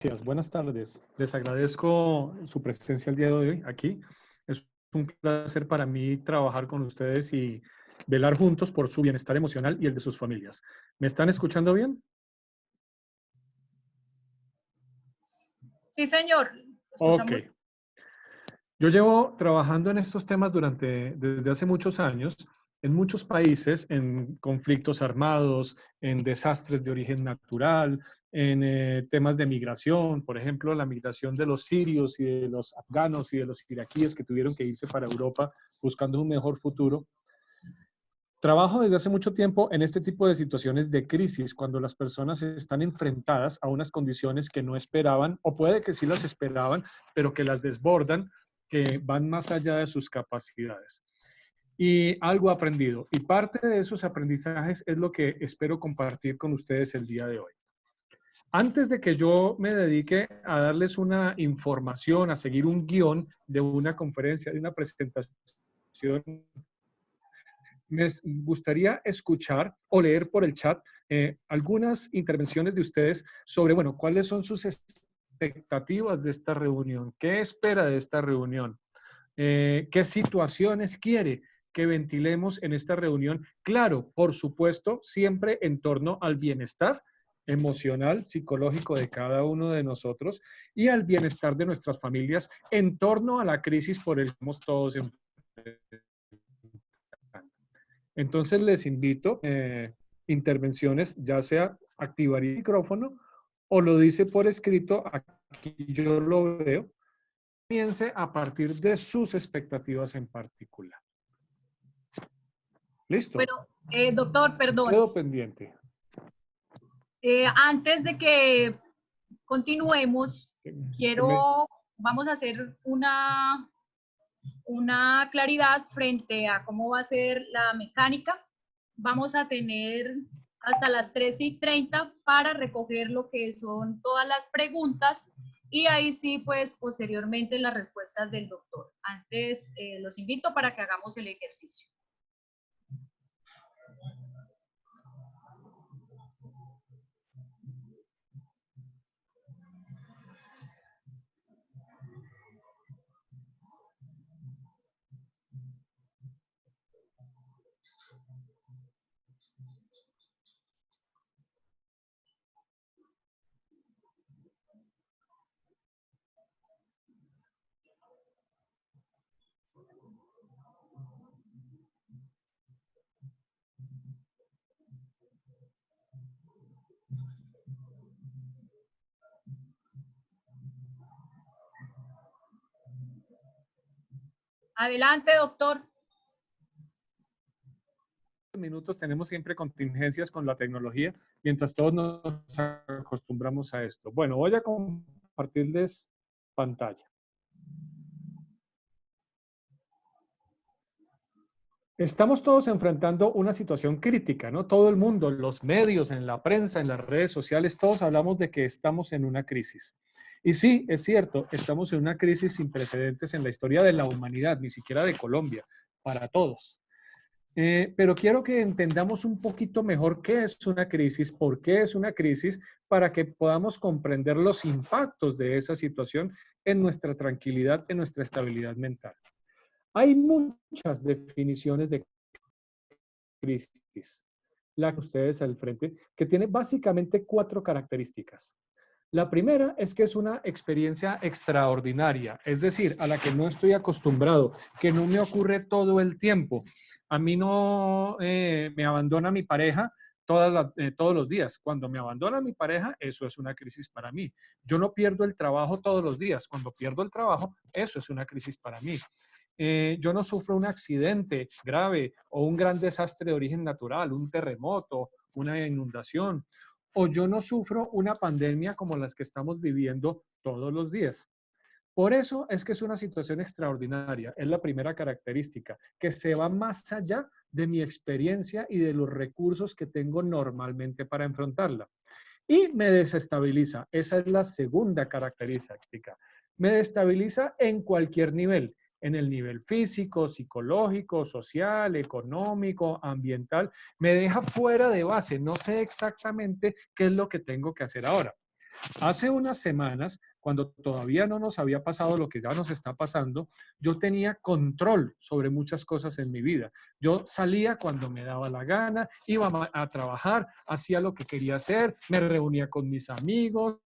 Gracias, buenas tardes. Les agradezco su presencia el día de hoy aquí. Es un placer para mí trabajar con ustedes y velar juntos por su bienestar emocional y el de sus familias. ¿Me están escuchando bien? Sí, señor. Lo Ok. escuchamos. Yo llevo trabajando en estos temas desde hace muchos años, en muchos países, en conflictos armados, en desastres de origen natural, en temas de migración, por ejemplo, la migración de los sirios y de los afganos y de los iraquíes que tuvieron que irse para Europa buscando un mejor futuro. Trabajo desde hace mucho tiempo en este tipo de situaciones de crisis, cuando las personas están enfrentadas a unas condiciones que no esperaban, o puede que sí las esperaban, pero que las desbordan, que van más allá de sus capacidades. Y algo aprendido. Y parte de esos aprendizajes es lo que espero compartir con ustedes el día de hoy. Antes de que yo me dedique a darles una información, a seguir un guión de una conferencia, de una presentación, me gustaría escuchar o leer por el chat algunas intervenciones de ustedes sobre, bueno, cuáles son sus expectativas de esta reunión, qué espera de esta reunión, qué situaciones quiere que ventilemos en esta reunión. Claro, por supuesto, siempre en torno al bienestar emocional, psicológico de cada uno de nosotros y al bienestar de nuestras familias en torno a la crisis por el que estamos todos enfrentando. Entonces les invito, intervenciones, ya sea activar el micrófono o lo dice por escrito, aquí yo lo veo, comience a partir de sus expectativas en particular. ¿Listo? Bueno, doctor, perdón. Quedo pendiente. Antes de que continuemos, Que me- vamos a hacer una claridad frente a cómo va a ser la mecánica. Vamos a tener hasta las 3:30 para recoger lo que son todas las preguntas y ahí sí, pues posteriormente las respuestas del doctor. Antes los invito para que hagamos el ejercicio. Adelante, doctor. Minutos tenemos siempre contingencias con la tecnología, mientras todos nos acostumbramos a esto. Bueno, voy a compartirles pantalla. Estamos todos enfrentando una situación crítica, ¿no? Todo el mundo, los medios, en la prensa, en las redes sociales, todos hablamos de que estamos en una crisis. Y sí, es cierto, estamos en una crisis sin precedentes en la historia de la humanidad, ni siquiera de Colombia, para todos. Pero quiero que entendamos un poquito mejor qué es una crisis, por qué es una crisis, para que podamos comprender los impactos de esa situación en nuestra tranquilidad, en nuestra estabilidad mental. Hay muchas definiciones de crisis, la que ustedes al frente, que tiene básicamente 4 características. La primera es que es una experiencia extraordinaria, es decir, a la que no estoy acostumbrado, que no me ocurre todo el tiempo. A mí no me abandona mi pareja todos los días. Cuando me abandona mi pareja, eso es una crisis para mí. Yo no pierdo el trabajo todos los días. Cuando pierdo el trabajo, eso es una crisis para mí. Yo no sufro un accidente grave o un gran desastre de origen natural, un terremoto, una inundación, o yo no sufro una pandemia como las que estamos viviendo todos los días. Por eso es que es una situación extraordinaria, es la primera característica, que se va más allá de mi experiencia y de los recursos que tengo normalmente para enfrentarla. Y me desestabiliza, esa es la segunda característica. Me desestabiliza en cualquier nivel, en el nivel físico, psicológico, social, económico, ambiental. Me deja fuera de base, no sé exactamente qué es lo que tengo que hacer ahora. Hace unas semanas, cuando todavía no nos había pasado lo que ya nos está pasando, yo tenía control sobre muchas cosas en mi vida. Yo salía cuando me daba la gana, iba a trabajar, hacía lo que quería hacer, me reunía con mis amigos,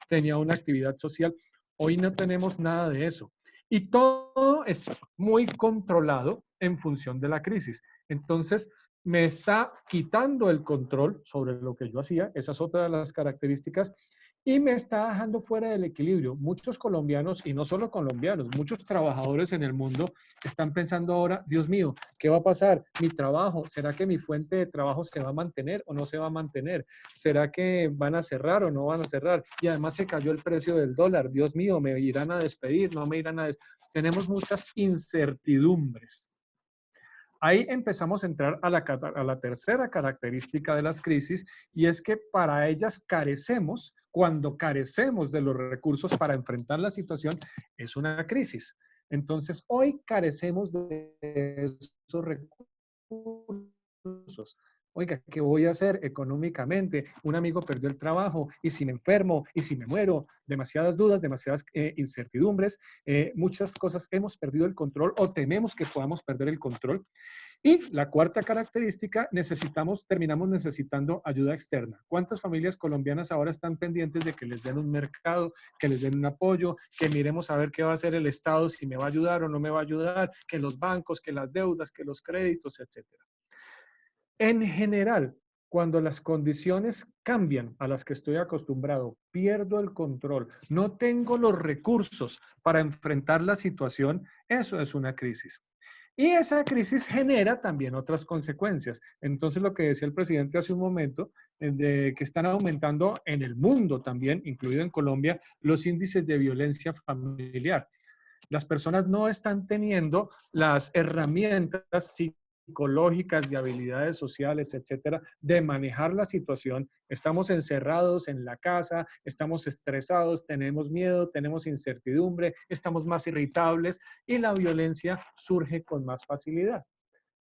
tenía una actividad social. Hoy no tenemos nada de eso. Y todo está muy controlado en función de la crisis. Entonces, me está quitando el control sobre lo que yo hacía, esa es otra de las características, y me está dejando fuera del equilibrio. Muchos colombianos, y no solo colombianos, muchos trabajadores en el mundo están pensando ahora, Dios mío, ¿qué va a pasar? Mi trabajo, ¿será que mi fuente de trabajo se va a mantener o no se va a mantener? ¿Será que van a cerrar o no van a cerrar? Y además se cayó el precio del dólar. Dios mío, ¿me irán a despedir? ¿No me irán a despedir? Tenemos muchas incertidumbres. Ahí empezamos a entrar a la tercera característica de las crisis, y es que para ellas carecemos, cuando carecemos de los recursos para enfrentar la situación, es una crisis. Entonces, hoy carecemos de esos recursos. Oiga, ¿qué voy a hacer económicamente? Un amigo perdió el trabajo, y si me enfermo, y si me muero, demasiadas dudas, demasiadas incertidumbres, muchas cosas hemos perdido el control o tememos que podamos perder el control. Y la cuarta característica, terminamos necesitando ayuda externa. ¿Cuántas familias colombianas ahora están pendientes de que les den un mercado, que les den un apoyo, que miremos a ver qué va a hacer el Estado, si me va a ayudar o no me va a ayudar, que los bancos, que las deudas, que los créditos, etcétera? En general, cuando las condiciones cambian a las que estoy acostumbrado, pierdo el control, no tengo los recursos para enfrentar la situación, eso es una crisis. Y esa crisis genera también otras consecuencias. Entonces, lo que decía el presidente hace un momento, de que están aumentando en el mundo también, incluido en Colombia, los índices de violencia familiar. Las personas no están teniendo las herramientas psicológicas, de habilidades sociales, etcétera, de manejar la situación. Estamos encerrados en la casa, estamos estresados, tenemos miedo, tenemos incertidumbre, estamos más irritables y la violencia surge con más facilidad.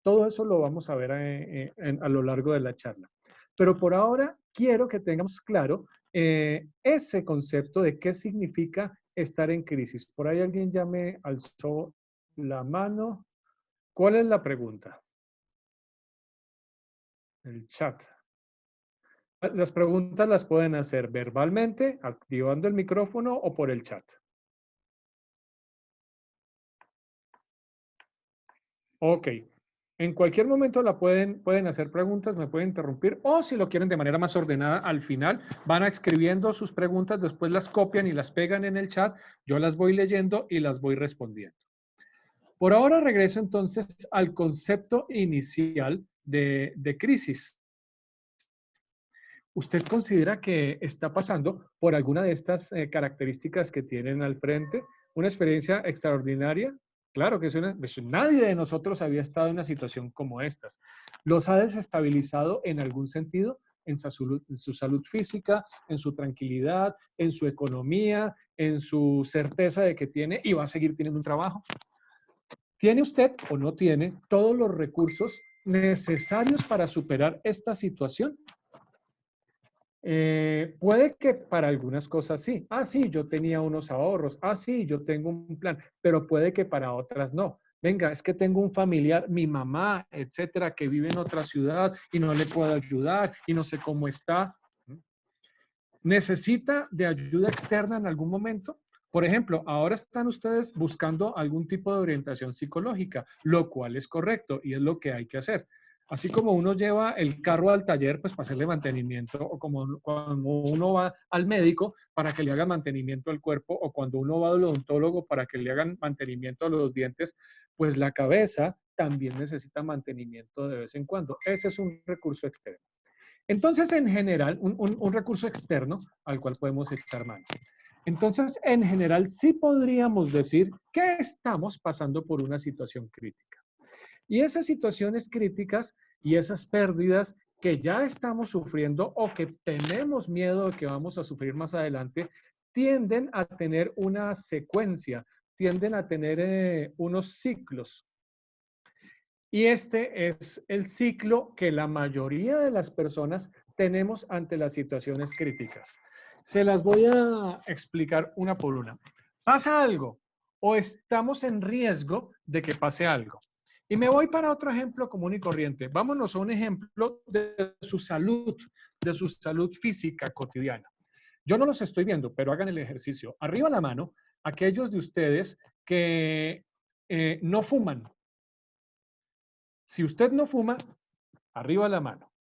Todo eso lo vamos a ver a lo largo de la charla. Pero por ahora quiero que tengamos claro ese concepto de qué significa estar en crisis. Por ahí alguien ya me alzó la mano. ¿Cuál es la pregunta? El chat. Las preguntas las pueden hacer verbalmente, activando el micrófono o por el chat. Ok. En cualquier momento pueden hacer preguntas, me pueden interrumpir, o si lo quieren de manera más ordenada, al final van escribiendo sus preguntas, después las copian y las pegan en el chat, yo las voy leyendo y las voy respondiendo. Por ahora regreso entonces al concepto inicial de crisis. ¿Usted considera que está pasando por alguna de estas características que tienen al frente? ¿Una experiencia extraordinaria? Claro que pues nadie de nosotros había estado en una situación como estas. ¿Los ha desestabilizado en algún sentido? En su salud física, en su tranquilidad, en su economía, en su certeza de que tiene y va a seguir teniendo un trabajo. ¿Tiene usted o no tiene todos los recursos necesarios para superar esta situación? Puede que para algunas cosas sí. Ah, sí, yo tenía unos ahorros. Ah, sí, yo tengo un plan, pero puede que para otras no. Venga, es que tengo un familiar, mi mamá, etcétera, que vive en otra ciudad y no le puedo ayudar y no sé cómo está. ¿Necesita de ayuda externa en algún momento? Por ejemplo, ahora están ustedes buscando algún tipo de orientación psicológica, lo cual es correcto y es lo que hay que hacer. Así como uno lleva el carro al taller, pues para hacerle mantenimiento, o como cuando uno va al médico para que le hagan mantenimiento al cuerpo, o cuando uno va al odontólogo para que le hagan mantenimiento a los dientes, pues la cabeza también necesita mantenimiento de vez en cuando. Ese es un recurso externo. Entonces, en general, un recurso externo al cual podemos echar mano. Entonces, en general, sí podríamos decir que estamos pasando por una situación crítica. Y esas situaciones críticas y esas pérdidas que ya estamos sufriendo o que tenemos miedo de que vamos a sufrir más adelante, tienden a tener una secuencia, tienden a tener unos ciclos. Y este es el ciclo que la mayoría de las personas tenemos ante las situaciones críticas. Se las voy a explicar una por una. ¿Pasa algo o estamos en riesgo de que pase algo? Y me voy para otro ejemplo común y corriente. Vámonos a un ejemplo de su salud física cotidiana. Yo no los estoy viendo, pero hagan el ejercicio. Arriba la mano, aquellos de ustedes que no fuman. Si usted no fuma, arriba la mano.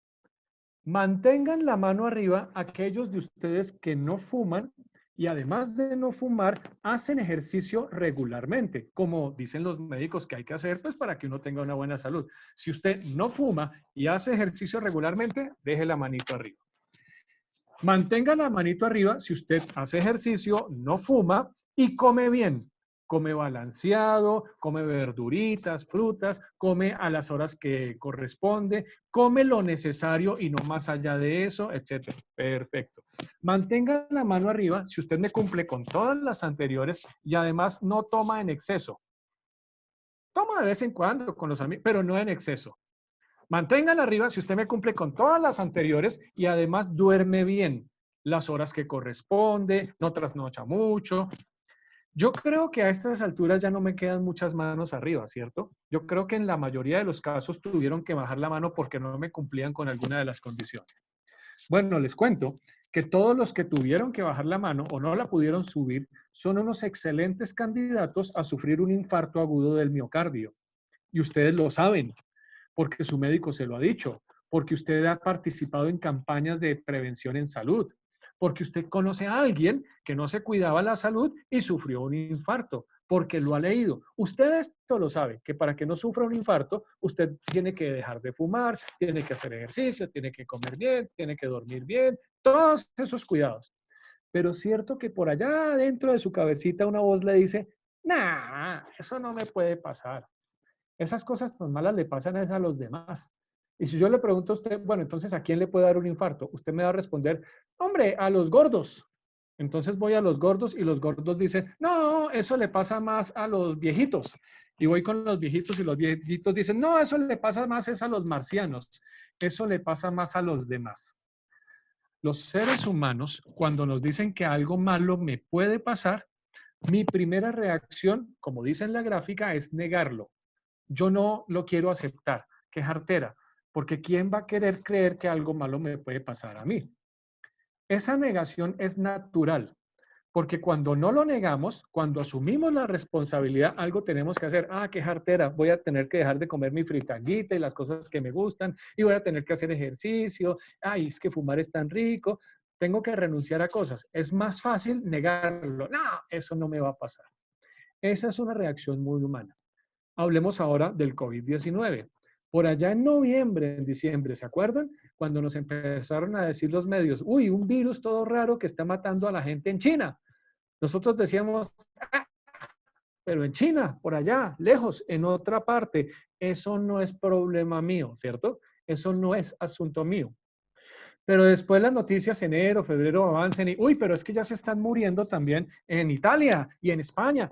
Mantengan la mano arriba aquellos de ustedes que no fuman y además de no fumar, hacen ejercicio regularmente, como dicen los médicos que hay que hacer, pues para que uno tenga una buena salud. Si usted no fuma y hace ejercicio regularmente, deje la manito arriba. Mantenga la manito arriba si usted hace ejercicio, no fuma y come bien. Come balanceado, come verduritas, frutas, come a las horas que corresponde, come lo necesario y no más allá de eso, etc. Perfecto. Mantenga la mano arriba si usted me cumple con todas las anteriores y además no toma en exceso. Toma de vez en cuando con los amigos, pero no en exceso. Manténgala arriba si usted me cumple con todas las anteriores y además duerme bien las horas que corresponde, no trasnocha mucho. Yo creo que a estas alturas ya no me quedan muchas manos arriba, ¿cierto? Yo creo que en la mayoría de los casos tuvieron que bajar la mano porque no me cumplían con alguna de las condiciones. Bueno, les cuento que todos los que tuvieron que bajar la mano o no la pudieron subir son unos excelentes candidatos a sufrir un infarto agudo del miocardio. Y ustedes lo saben, porque su médico se lo ha dicho, porque usted ha participado en campañas de prevención en salud, porque usted conoce a alguien que no se cuidaba la salud y sufrió un infarto, porque lo ha leído. Usted esto lo sabe, que para que no sufra un infarto, usted tiene que dejar de fumar, tiene que hacer ejercicio, tiene que comer bien, tiene que dormir bien, todos esos cuidados. Pero es cierto que por allá dentro de su cabecita una voz le dice, nah, eso no me puede pasar. Esas cosas tan malas le pasan a los demás. Y si yo le pregunto a usted, bueno, entonces, ¿a quién le puede dar un infarto? Usted me va a responder, hombre, a los gordos. Entonces voy a los gordos y los gordos dicen, no, eso le pasa más a los viejitos. Y voy con los viejitos y los viejitos dicen, no, eso le pasa más es a los marcianos. Eso le pasa más a los demás. Los seres humanos, cuando nos dicen que algo malo me puede pasar, mi primera reacción, como dice en la gráfica, es negarlo. Yo no lo quiero aceptar, qué jartera, porque ¿quién va a querer creer que algo malo me puede pasar a mí? Esa negación es natural, porque cuando no lo negamos, cuando asumimos la responsabilidad, algo tenemos que hacer. Ah, qué jartera, voy a tener que dejar de comer mi fritanguita y las cosas que me gustan, y voy a tener que hacer ejercicio. Ay, es que fumar es tan rico. Tengo que renunciar a cosas. Es más fácil negarlo. No, eso no me va a pasar. Esa es una reacción muy humana. Hablemos ahora del COVID-19. Por allá en noviembre, en diciembre, ¿se acuerdan? Cuando nos empezaron a decir los medios, uy, un virus todo raro que está matando a la gente en China. Nosotros decíamos, ah, pero en China, por allá, lejos, en otra parte, eso no es problema mío, ¿cierto? Eso no es asunto mío. Pero después las noticias, enero, febrero, avancen y, uy, pero es que ya se están muriendo también en Italia y en España.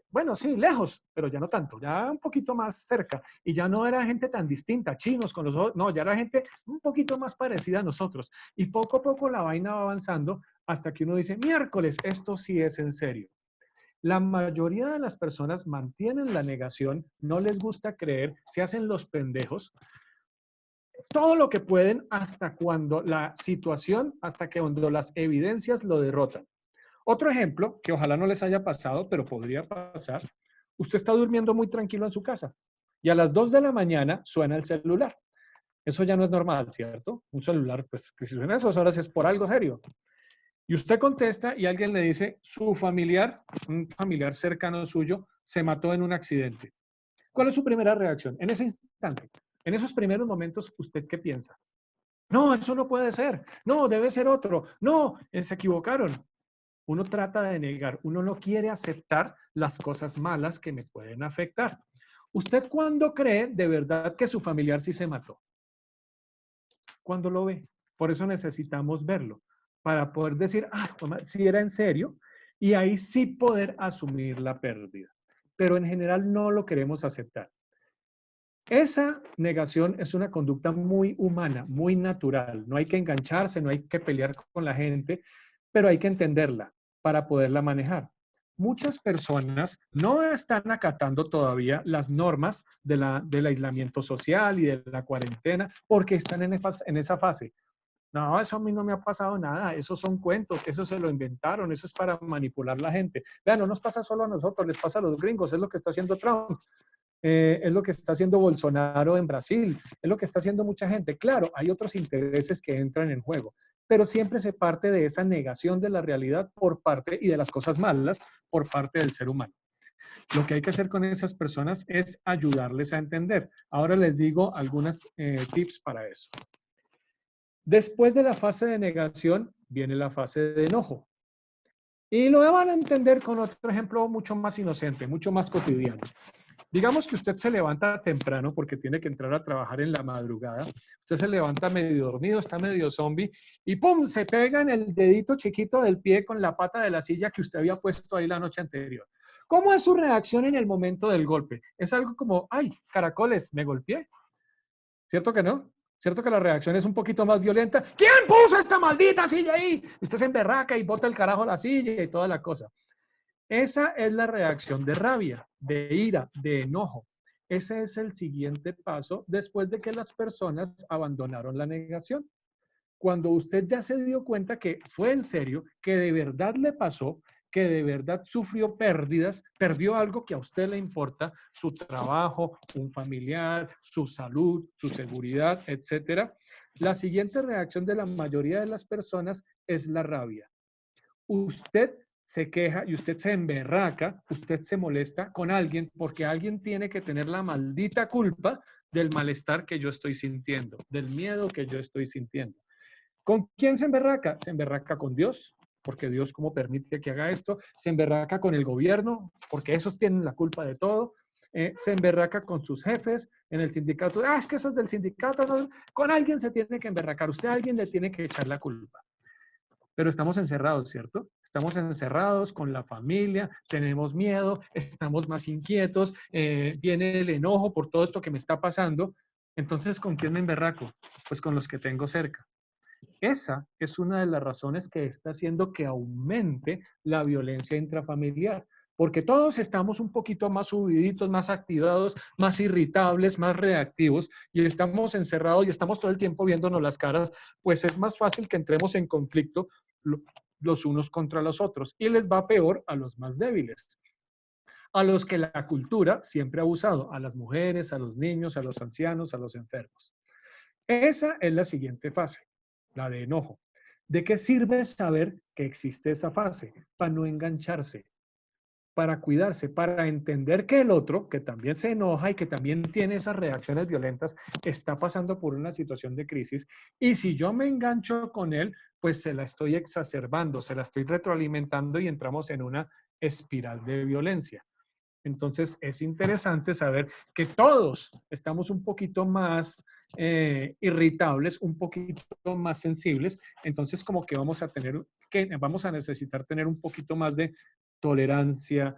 Bueno, sí, lejos, pero ya no tanto, ya un poquito más cerca. Y ya no era gente tan distinta, chinos con los ojos, no, ya era gente un poquito más parecida a nosotros. Y poco a poco la vaina va avanzando hasta que uno dice, miércoles, esto sí es en serio. La mayoría de las personas mantienen la negación, no les gusta creer, se hacen los pendejos, todo lo que pueden hasta cuando la situación, hasta que cuando las evidencias lo derrotan. Otro ejemplo, que ojalá no les haya pasado, pero podría pasar, usted está durmiendo muy tranquilo en su casa y a las 2 de la mañana suena el celular. Eso ya no es normal, ¿cierto? Un celular, pues, que si suena a esas horas es por algo serio. Y usted contesta y alguien le dice, su familiar, un familiar cercano suyo, se mató en un accidente. ¿Cuál es su primera reacción? En ese instante, en esos primeros momentos, ¿usted qué piensa? No, eso no puede ser. No, debe ser otro. No, se equivocaron. Uno trata de negar, uno no quiere aceptar las cosas malas que me pueden afectar. ¿Usted cuándo cree de verdad que su familiar sí se mató? ¿Cuándo lo ve? Por eso necesitamos verlo, para poder decir, ah, si era en serio, y ahí sí poder asumir la pérdida. Pero en general no lo queremos aceptar. Esa negación es una conducta muy humana, muy natural. No hay que engancharse, no hay que pelear con la gente, pero hay que entenderla para poderla manejar. Muchas personas no están acatando todavía las normas del aislamiento social y de la cuarentena porque están en esa fase. No, eso a mí no me ha pasado nada, esos son cuentos, eso se lo inventaron, eso es para manipular la gente. Vean, no nos pasa solo a nosotros, les pasa a los gringos, es lo que está haciendo Trump, es lo que está haciendo Bolsonaro en Brasil, es lo que está haciendo mucha gente. Claro, hay otros intereses que entran en juego, pero siempre se parte de esa negación de la realidad por parte y de las cosas malas por parte del ser humano. Lo que hay que hacer con esas personas es ayudarles a entender. Ahora les digo algunos tips para eso. Después de la fase de negación viene la fase de enojo. Y lo van a entender con otro ejemplo mucho más inocente, mucho más cotidiano. Digamos que usted se levanta temprano porque tiene que entrar a trabajar en la madrugada. Usted se levanta medio dormido, está medio zombie y ¡pum! Se pega en el dedito chiquito del pie con la pata de la silla que usted había puesto ahí la noche anterior. ¿Cómo es su reacción en el momento del golpe? Es algo como, ¡ay, caracoles, me golpeé! ¿Cierto que no? ¿Cierto que la reacción es un poquito más violenta? ¿Quién puso esta maldita silla ahí? Usted se emberraca y bota el carajo a la silla y toda la cosa. Esa es la reacción de rabia, de ira, de enojo. Ese es el siguiente paso después de que las personas abandonaron la negación. Cuando usted ya se dio cuenta que fue en serio, que de verdad le pasó, que de verdad sufrió pérdidas, perdió algo que a usted le importa, su trabajo, un familiar, su salud, su seguridad, etcétera. La siguiente reacción de la mayoría de las personas es la rabia. Usted se queja y usted se emberraca, usted se molesta con alguien porque alguien tiene que tener la maldita culpa del malestar que yo estoy sintiendo, del miedo que yo estoy sintiendo. ¿Con quién se emberraca? Se emberraca con Dios, porque Dios cómo permite que haga esto. Se emberraca con el gobierno, porque esos tienen la culpa de todo. Se emberraca con sus jefes en el sindicato. Ah, es que eso es del sindicato. No. Con alguien se tiene que emberracar. Usted a alguien le tiene que echar la culpa. Pero estamos encerrados, ¿cierto? Estamos encerrados con la familia, tenemos miedo, estamos más inquietos, viene el enojo por todo esto que me está pasando. Entonces, ¿con quién me emberraco? Pues con los que tengo cerca. Esa es una de las razones que está haciendo que aumente la violencia intrafamiliar, porque todos estamos un poquito más subiditos, más activados, más irritables, más reactivos, y estamos encerrados y estamos todo el tiempo viéndonos las caras, pues es más fácil que entremos en conflicto los unos contra los otros, y les va peor a los más débiles, a los que la cultura siempre ha abusado, a las mujeres, a los niños, a los ancianos, a los enfermos. Esa es la siguiente fase, la de enojo. ¿De qué sirve saber que existe esa fase? Para no engancharse, para cuidarse, para entender que el otro, que también se enoja y que también tiene esas reacciones violentas, está pasando por una situación de crisis. Y si yo me engancho con él, pues se la estoy exacerbando, se la estoy retroalimentando y entramos en una espiral de violencia. Entonces, es interesante saber que todos estamos un poquito más irritables, un poquito más sensibles. Entonces, como que vamos a necesitar tener un poquito más de tolerancia,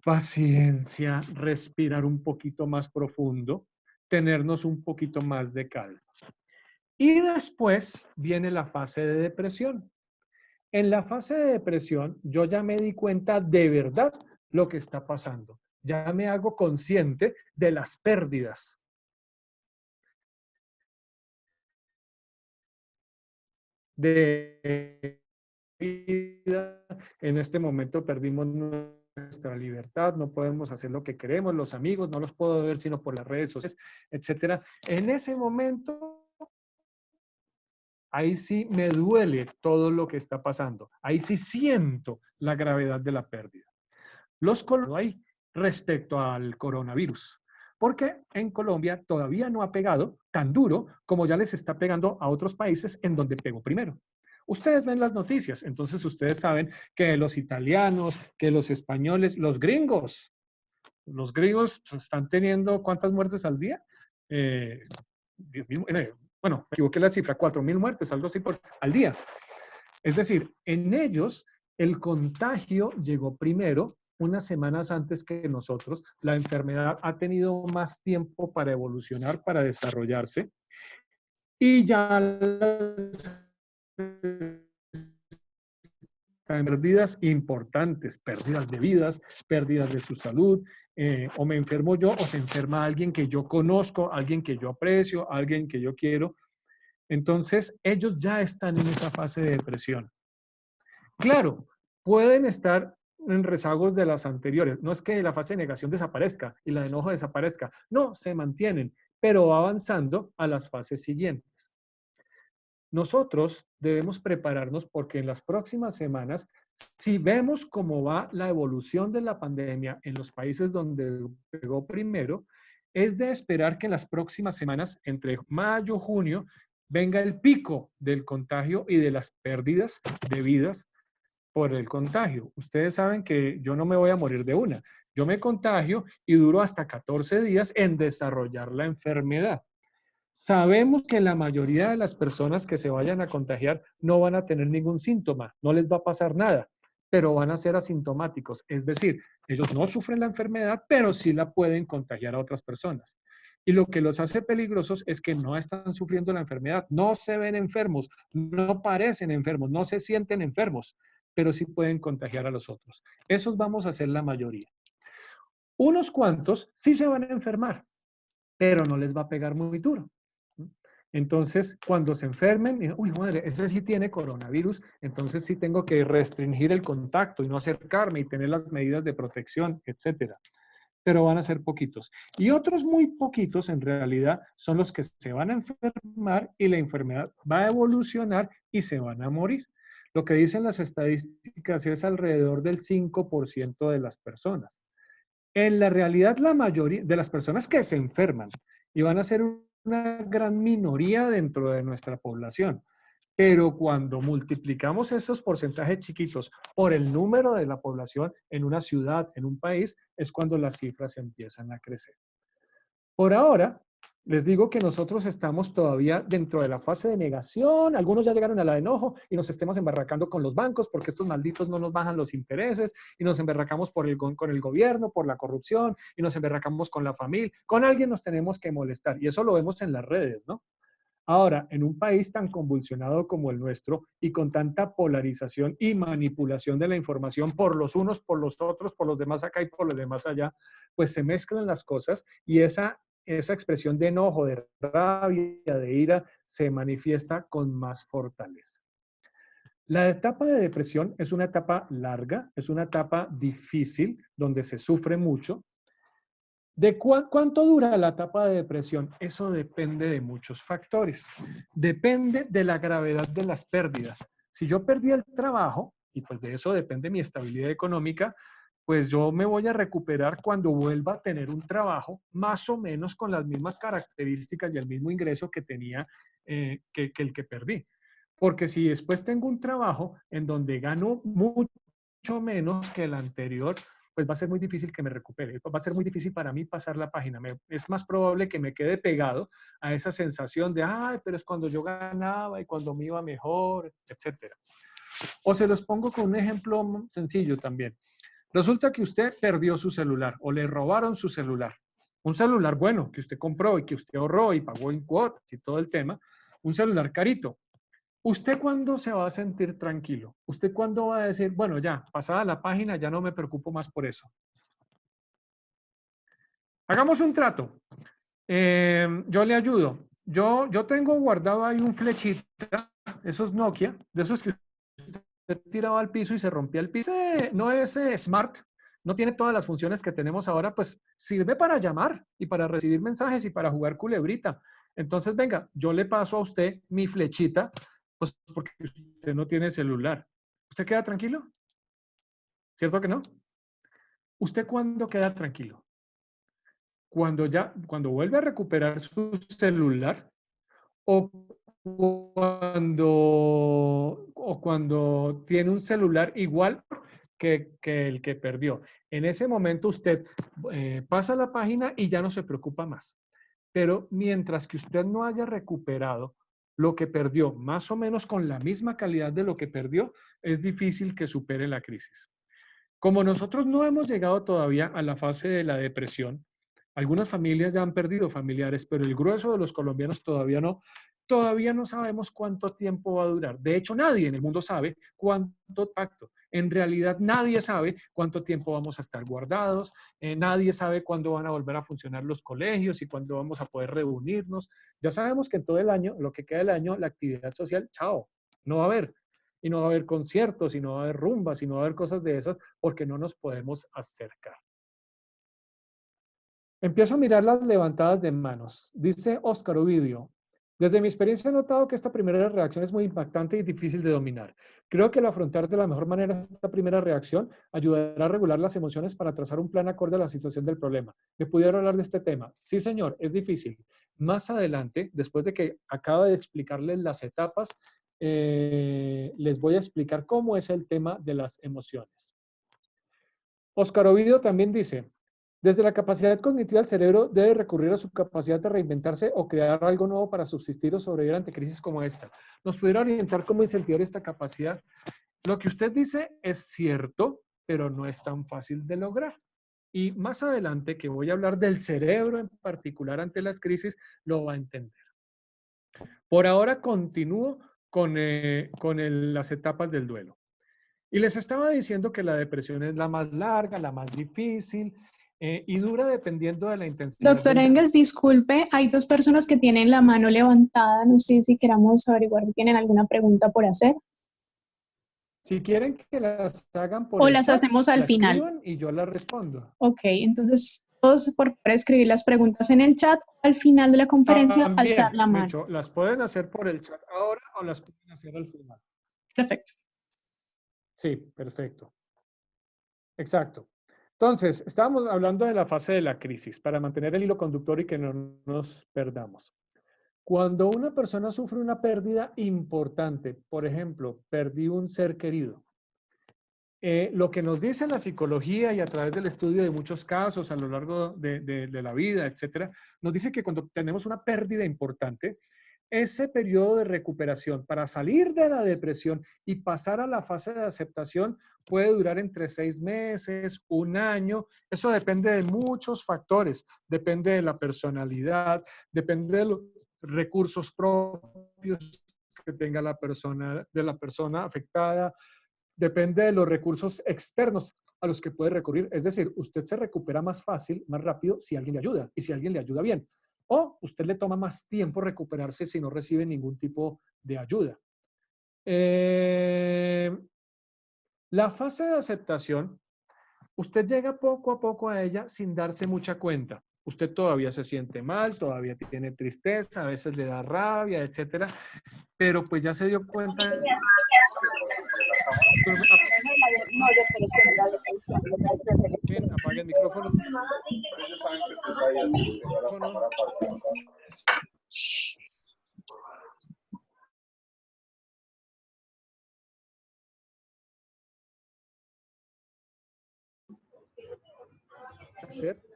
paciencia, respirar un poquito más profundo, tenernos un poquito más de calma. Y después viene la fase de depresión. En la fase de depresión, yo ya me di cuenta de verdad lo que está pasando. Ya me hago consciente de las pérdidas. De vida. En este momento perdimos nuestra libertad, no podemos hacer lo que queremos, los amigos no los puedo ver sino por las redes sociales, etcétera. En ese momento, ahí sí me duele todo lo que está pasando. Ahí sí siento la gravedad de la pérdida. Los colombianos hay respecto al coronavirus, porque en Colombia todavía no ha pegado tan duro como ya les está pegando a otros países en donde pegó primero. Ustedes ven las noticias, entonces ustedes saben que los italianos, que los españoles, los gringos están teniendo ¿cuántas muertes al día? 10,000, bueno, me equivoqué la cifra, 4,000 muertes, algo así al día. Es decir, en ellos el contagio llegó primero, unas semanas antes que nosotros. La enfermedad ha tenido más tiempo para evolucionar, para desarrollarse. Y ya está en pérdidas importantes, pérdidas de vidas, pérdidas de su salud, o me enfermo yo o se enferma alguien que yo conozco, alguien que yo aprecio, alguien que yo quiero. Entonces, ellos ya están en esa fase de depresión. Claro, pueden estar en rezagos de las anteriores. No es que la fase de negación desaparezca y la de enojo desaparezca. No, se mantienen, pero va avanzando a las fases siguientes. Nosotros debemos prepararnos porque en las próximas semanas, si vemos cómo va la evolución de la pandemia en los países donde pegó primero, es de esperar que en las próximas semanas, entre mayo y junio, venga el pico del contagio y de las pérdidas de vidas por el contagio. Ustedes saben que yo no me voy a morir de una. Yo me contagio y duro hasta 14 días en desarrollar la enfermedad. Sabemos que la mayoría de las personas que se vayan a contagiar no van a tener ningún síntoma, no les va a pasar nada, pero van a ser asintomáticos. Es decir, ellos no sufren la enfermedad, pero sí la pueden contagiar a otras personas. Y lo que los hace peligrosos es que no están sufriendo la enfermedad, no se ven enfermos, no parecen enfermos, no se sienten enfermos, pero sí pueden contagiar a los otros. Esos vamos a ser la mayoría. Unos cuantos sí se van a enfermar, pero no les va a pegar muy duro. Entonces, cuando se enfermen, uy, madre, ese sí tiene coronavirus, entonces sí tengo que restringir el contacto y no acercarme y tener las medidas de protección, etcétera. Pero van a ser poquitos. Y otros muy poquitos, en realidad, son los que se van a enfermar y la enfermedad va a evolucionar y se van a morir. Lo que dicen las estadísticas es alrededor del 5% de las personas. En la realidad, la mayoría de las personas que se enferman y van a ser una gran minoría dentro de nuestra población. Pero cuando multiplicamos esos porcentajes chiquitos por el número de la población en una ciudad, en un país, es cuando las cifras empiezan a crecer. Por ahora, les digo que nosotros estamos todavía dentro de la fase de negación. Algunos ya llegaron a la de enojo y nos estemos embarracando con los bancos porque estos malditos no nos bajan los intereses y nos emberracamos con el gobierno, por la corrupción y nos emberracamos con la familia. Con alguien nos tenemos que molestar y eso lo vemos en las redes, ¿no? Ahora, en un país tan convulsionado como el nuestro y con tanta polarización y manipulación de la información por los unos, por los otros, por los demás acá y por los demás allá, pues se mezclan las cosas y esa expresión de enojo, de rabia, de ira, se manifiesta con más fortaleza. La etapa de depresión es una etapa larga, es una etapa difícil, donde se sufre mucho. ¿De cuánto dura la etapa de depresión? Eso depende de muchos factores. Depende de la gravedad de las pérdidas. Si yo perdí el trabajo, y pues de eso depende mi estabilidad económica, pues yo me voy a recuperar cuando vuelva a tener un trabajo más o menos con las mismas características y el mismo ingreso que tenía que el que perdí. Porque si después tengo un trabajo en donde gano mucho menos que el anterior, pues va a ser muy difícil que me recupere. Va a ser muy difícil para mí pasar la página. Es más probable que me quede pegado a esa sensación de, ay, pero es cuando yo ganaba y cuando me iba mejor, etcétera. O se los pongo con un ejemplo sencillo también. Resulta que usted perdió su celular o le robaron su celular. Un celular bueno que usted compró y que usted ahorró y pagó en cuotas y todo el tema. Un celular carito. ¿Usted cuándo se va a sentir tranquilo? ¿Usted cuándo va a decir, bueno, ya, pasada la página, ya no me preocupo más por eso? Hagamos un trato. Yo le ayudo. Yo tengo guardado ahí un flechita, esos Nokia, de esos que usted tiraba al piso y se rompía el piso. No es smart, no tiene todas las funciones que tenemos ahora, pues sirve para llamar y para recibir mensajes y para jugar culebrita. Entonces, venga, yo le paso a usted mi flechita, pues porque usted no tiene celular. ¿Usted queda tranquilo? ¿Cierto que no? ¿Usted cuándo queda tranquilo? Cuando vuelve a recuperar su celular o cuando tiene un celular igual que el que perdió. En ese momento usted pasa la página y ya no se preocupa más. Pero mientras que usted no haya recuperado lo que perdió, más o menos con la misma calidad de lo que perdió, es difícil que supere la crisis. Como nosotros no hemos llegado todavía a la fase de la depresión, algunas familias ya han perdido familiares, pero el grueso de los colombianos todavía no. todavía no sabemos cuánto tiempo va a durar. De hecho, nadie en el mundo sabe cuánto pacto. En realidad, nadie sabe cuánto tiempo vamos a estar guardados, nadie sabe cuándo van a volver a funcionar los colegios y cuándo vamos a poder reunirnos. Ya sabemos que en todo el año, lo que queda del año, la actividad social, chao, no va a haber. Y no va a haber conciertos, y no va a haber rumbas, y no va a haber cosas de esas, porque no nos podemos acercar. Empiezo a mirar las levantadas de manos. Dice Óscar Ovidio, desde mi experiencia he notado que esta primera reacción es muy impactante y difícil de dominar. Creo que al afrontar de la mejor manera esta primera reacción ayudará a regular las emociones para trazar un plan acorde a la situación del problema. ¿Me pudiera hablar de este tema? Sí, señor, es difícil. Más adelante, después de que acabo de explicarles las etapas, les voy a explicar cómo es el tema de las emociones. Óscar Ovidio también dice, desde la capacidad cognitiva el cerebro debe recurrir a su capacidad de reinventarse o crear algo nuevo para subsistir o sobrevivir ante crisis como esta. ¿Nos pudiera orientar cómo incentivar esta capacidad? Lo que usted dice es cierto, pero no es tan fácil de lograr. Y más adelante, que voy a hablar del cerebro en particular ante las crisis, lo va a entender. Por ahora continúo con las etapas del duelo. Y les estaba diciendo que la depresión es la más larga, la más difícil y dura dependiendo de la intensidad Doctor del daño. Engels, disculpe, hay dos personas que tienen la mano levantada. No sé si queramos averiguar si tienen alguna pregunta por hacer. Si quieren que las hagan por O el las chat, hacemos al la final. escriban y yo las respondo. Ok, entonces todos por favor escribir las preguntas en el chat. Al final de la conferencia, alzar También, la mano. Mecho, las pueden hacer por el chat ahora o las pueden hacer al final. Perfecto. Sí, perfecto. Exacto. Entonces, estábamos hablando de la fase de la crisis para mantener el hilo conductor y que no nos perdamos. Cuando una persona sufre una pérdida importante, por ejemplo, perdí un ser querido, lo que nos dice la psicología y a través del estudio de muchos casos a lo largo de la vida, etcétera, nos dice que cuando tenemos una pérdida importante, ese periodo de recuperación para salir de la depresión y pasar a la fase de aceptación puede durar entre 6 meses, un año. Eso depende de muchos factores. Depende de la personalidad, depende de los recursos propios que tenga la persona afectada, depende de los recursos externos a los que puede recurrir. Es decir, usted se recupera más fácil, más rápido si alguien le ayuda y si alguien le ayuda bien. O usted le toma más tiempo recuperarse si no recibe ningún tipo de ayuda. La fase de aceptación, usted llega poco a poco a ella sin darse mucha cuenta. Usted todavía se siente mal, todavía tiene tristeza, a veces le da rabia, etcétera, pero pues ya se dio cuenta. Apague el micrófono. Ellos saben que usted está ahí, así que micrófono.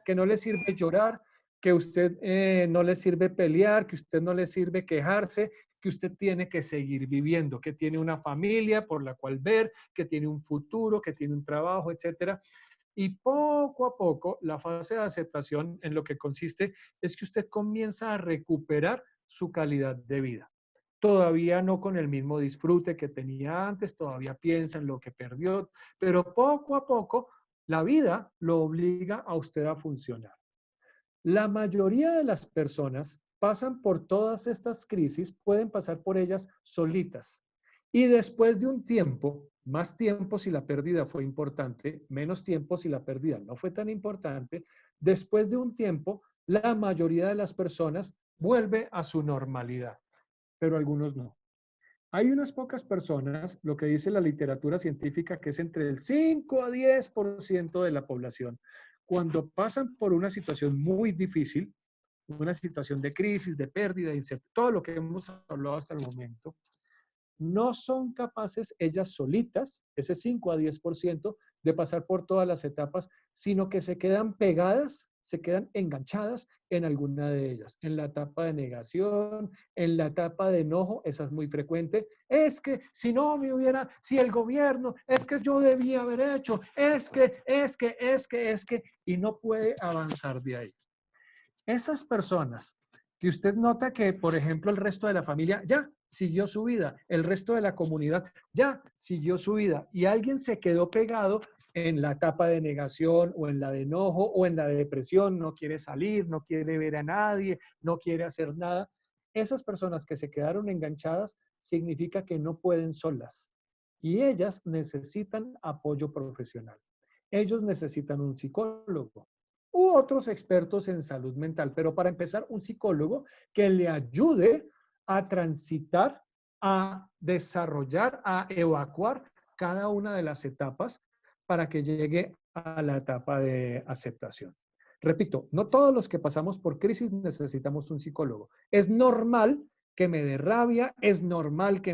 Que no le sirve llorar, que usted no le sirve pelear, que usted no le sirve quejarse, que usted tiene que seguir viviendo, que tiene una familia por la cual ver, que tiene un futuro, que tiene un trabajo, etcétera. Y poco a poco, la fase de aceptación en lo que consiste es que usted comienza a recuperar su calidad de vida. Todavía no con el mismo disfrute que tenía antes, todavía piensa en lo que perdió, pero poco a poco la vida lo obliga a usted a funcionar. La mayoría de las personas pasan por todas estas crisis, pueden pasar por ellas solitas. Y después de un tiempo, más tiempo si la pérdida fue importante, menos tiempo si la pérdida no fue tan importante, después de un tiempo, la mayoría de las personas vuelve a su normalidad, pero algunos no. Hay unas pocas personas, lo que dice la literatura científica, que es entre el 5 a 10% de la población, cuando pasan por una situación muy difícil, una situación de crisis, de pérdida, de incertidumbre, todo lo que hemos hablado hasta el momento, no son capaces ellas solitas, ese 5 a 10%, de pasar por todas las etapas, sino que se quedan pegadas, se quedan enganchadas en alguna de ellas. En la etapa de negación, en la etapa de enojo, esa es muy frecuente. Es que si no me hubiera, si el gobierno, es que yo debía haber hecho, y no puede avanzar de ahí. Esas personas que usted nota que, por ejemplo, el resto de la familia ya siguió su vida, el resto de la comunidad ya siguió su vida y alguien se quedó pegado en la etapa de negación o en la de enojo o en la de depresión, no quiere salir, no quiere ver a nadie, no quiere hacer nada. Esas personas que se quedaron enganchadas significa que no pueden solas y ellas necesitan apoyo profesional. Ellos necesitan un psicólogo u otros expertos en salud mental, pero para empezar, un psicólogo que le ayude a transitar, a desarrollar, a evacuar cada una de las etapas para que llegue a la etapa de aceptación. Repito, no todos los que pasamos por crisis necesitamos un psicólogo. Es normal que me dé rabia, es normal que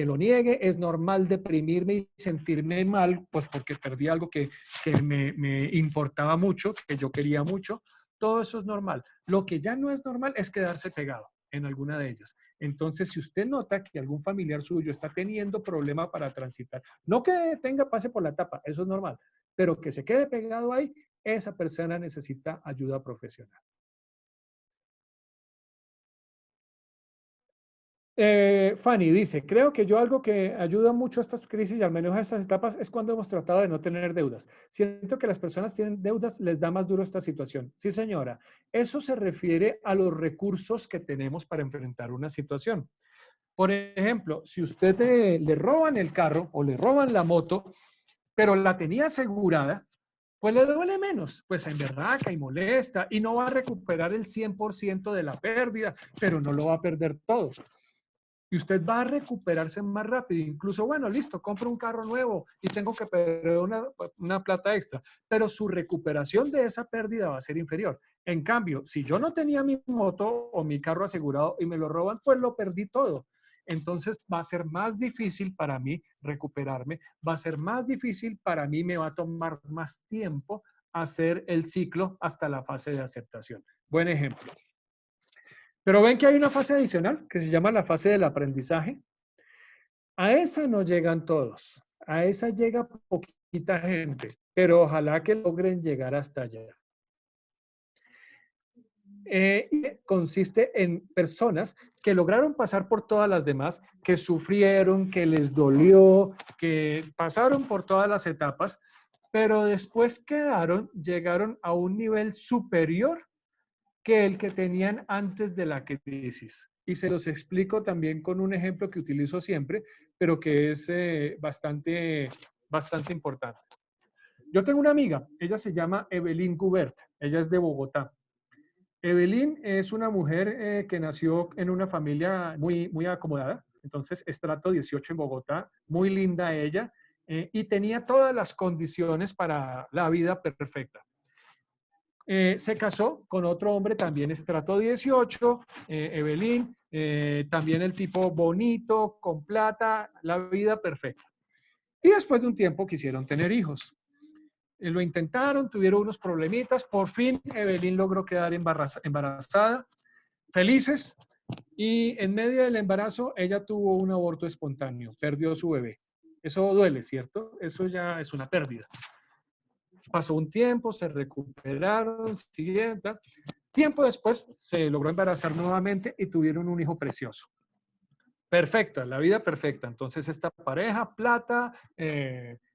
lo niegue, es normal deprimirme y sentirme mal, pues porque perdí algo que me importaba mucho, que yo quería mucho. Todo eso es normal. Lo que ya no es normal es quedarse pegado en alguna de ellas. Entonces, si usted nota que algún familiar suyo está teniendo problema para transitar, no que pase por la etapa, eso es normal, pero que se quede pegado ahí, esa persona necesita ayuda profesional. Fanny dice, creo que yo algo que ayuda mucho a estas crisis y al menos a estas etapas es cuando hemos tratado de no tener deudas. Siento que las personas tienen deudas, les da más duro esta situación. Sí, señora, eso se refiere a los recursos que tenemos para enfrentar una situación. Por ejemplo, si usted le roban el carro o le roban la moto, pero la tenía asegurada, pues le duele menos, pues se emberraca y molesta y no va a recuperar el 100% de la pérdida, pero no lo va a perder todo. Y usted va a recuperarse más rápido. Incluso, bueno, listo, compro un carro nuevo y tengo que perder una plata extra, pero su recuperación de esa pérdida va a ser inferior. En cambio, si yo no tenía mi moto o mi carro asegurado y me lo roban, pues lo perdí todo. Entonces va a ser más difícil para mí recuperarme, va a ser más difícil para mí, me va a tomar más tiempo hacer el ciclo hasta la fase de aceptación. Buen ejemplo. Pero ven que hay una fase adicional que se llama la fase del aprendizaje. A esa no llegan todos, a esa llega poquita gente, pero ojalá que logren llegar hasta allá. Consiste en personas que lograron pasar por todas las demás, que sufrieron, que les dolió, que pasaron por todas las etapas, pero después llegaron a un nivel superior que el que tenían antes de la crisis. Y se los explico también con un ejemplo que utilizo siempre, pero que es bastante importante. Yo tengo una amiga, ella se llama Evelyn Gubert, ella es de Bogotá. Evelyn es una mujer que nació en una familia muy acomodada, entonces estrato 18 en Bogotá, muy linda ella, y tenía todas las condiciones para la vida perfecta. Se casó con otro hombre también estrato 18, Evelyn, también el tipo bonito, con plata, la vida perfecta. Y después de un tiempo quisieron tener hijos. Lo intentaron, tuvieron unos problemitas, por fin Evelyn logró quedar embarazada, felices, y en medio del embarazo ella tuvo un aborto espontáneo, perdió su bebé. Eso duele, ¿cierto? Eso ya es una pérdida. Pasó un tiempo, se recuperaron, siguiente. Tiempo después se logró embarazar nuevamente y tuvieron un hijo precioso. Perfecta, la vida perfecta. Entonces esta pareja, plata,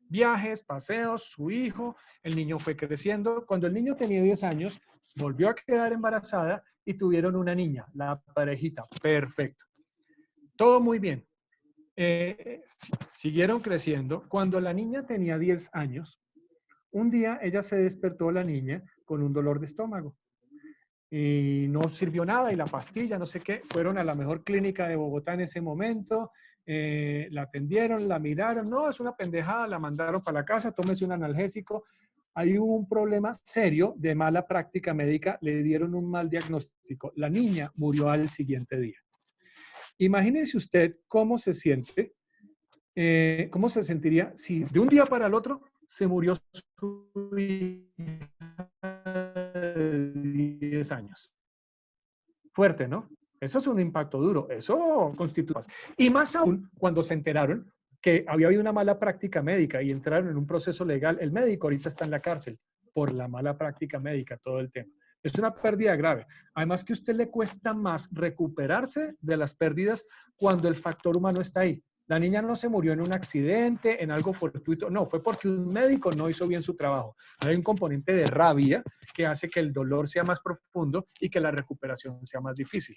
viajes, paseos, su hijo, el niño fue creciendo. Cuando el niño tenía 10 años, volvió a quedar embarazada y tuvieron una niña, la parejita. Perfecto. Todo muy bien. Siguieron creciendo. Cuando la niña tenía 10 años, un día ella se despertó, la niña, con un dolor de estómago. Y no sirvió nada y la pastilla, no sé qué, fueron a la mejor clínica de Bogotá en ese momento, la atendieron, la miraron, no, es una pendejada, la mandaron para la casa, tómese un analgésico. Ahí hubo un problema serio de mala práctica médica, le dieron un mal diagnóstico. La niña murió al siguiente día. Imagínense usted cómo se siente, cómo se sentiría si de un día para el otro se murió su hija de 10 años. Fuerte, ¿no? Eso es un impacto duro, eso constituye. Y más aún cuando se enteraron que había habido una mala práctica médica y entraron en un proceso legal. El médico ahorita está en la cárcel por la mala práctica médica, todo el tema. Es una pérdida grave. Además que a usted le cuesta más recuperarse de las pérdidas cuando el factor humano está ahí. La niña no se murió en un accidente, en algo fortuito, no, fue porque un médico no hizo bien su trabajo. Hay un componente de rabia que hace que el dolor sea más profundo y que la recuperación sea más difícil.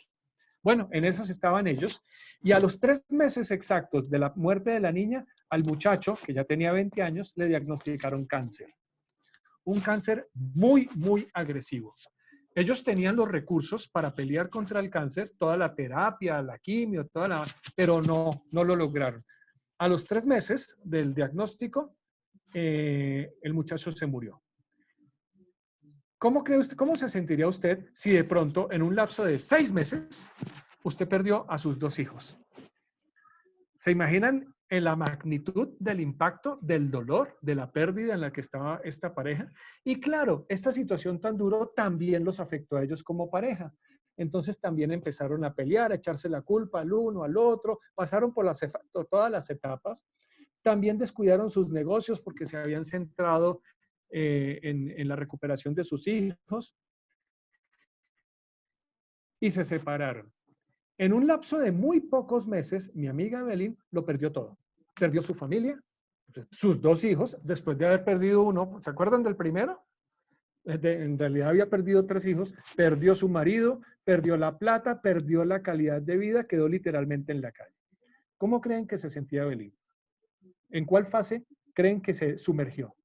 Bueno, en esos estaban ellos. Y a los 3 meses exactos de la muerte de la niña, al muchacho, que ya tenía 20 años, le diagnosticaron cáncer. Un cáncer muy, muy agresivo. Ellos tenían los recursos para pelear contra el cáncer, toda la terapia, la quimio, pero no lo lograron. A los 3 meses del diagnóstico, el muchacho se murió. ¿Cómo cree usted, cómo se sentiría usted si de pronto, en un lapso de 6 meses, usted perdió a sus 2 hijos? ¿Se imaginan en la magnitud del impacto, del dolor, de la pérdida en la que estaba esta pareja? Y claro, esta situación tan dura también los afectó a ellos como pareja. Entonces también empezaron a pelear, a echarse la culpa al uno, al otro, pasaron por todas las etapas. También descuidaron sus negocios porque se habían centrado en la recuperación de sus hijos y se separaron. En un lapso de muy pocos meses, mi amiga Evelyn lo perdió todo. Perdió su familia, sus 2 hijos, después de haber perdido uno. ¿Se acuerdan del primero? En realidad había perdido 3 hijos, perdió su marido, perdió la plata, perdió la calidad de vida, quedó literalmente en la calle. ¿Cómo creen que se sentía Evelyn? ¿En cuál fase creen que se sumergió?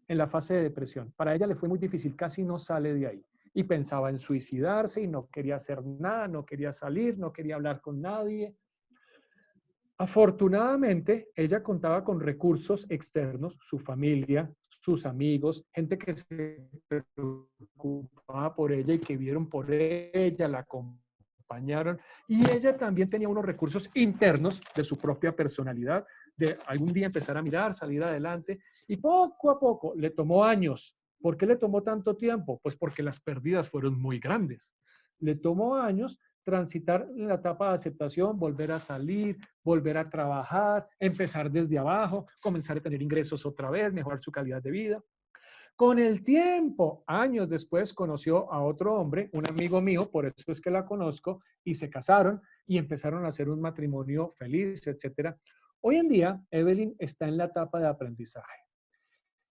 En la fase de depresión. Para ella le fue muy difícil, casi no sale de ahí. Y pensaba en suicidarse y no quería hacer nada, no quería salir, no quería hablar con nadie. Afortunadamente, ella contaba con recursos externos, su familia, sus amigos, gente que se preocupaba por ella y que vieron por ella, la acompañaron. Y ella también tenía unos recursos internos de su propia personalidad, de algún día empezar a mirar, salir adelante. Y poco a poco, le tomó años. ¿Por qué le tomó tanto tiempo? Pues porque las pérdidas fueron muy grandes. Le tomó años transitar la etapa de aceptación, volver a salir, volver a trabajar, empezar desde abajo, comenzar a tener ingresos otra vez, mejorar su calidad de vida. Con el tiempo, años después, conoció a otro hombre, un amigo mío, por eso es que la conozco, y se casaron y empezaron a hacer un matrimonio feliz, etc. Hoy en día, Evelyn está en la etapa de aprendizaje.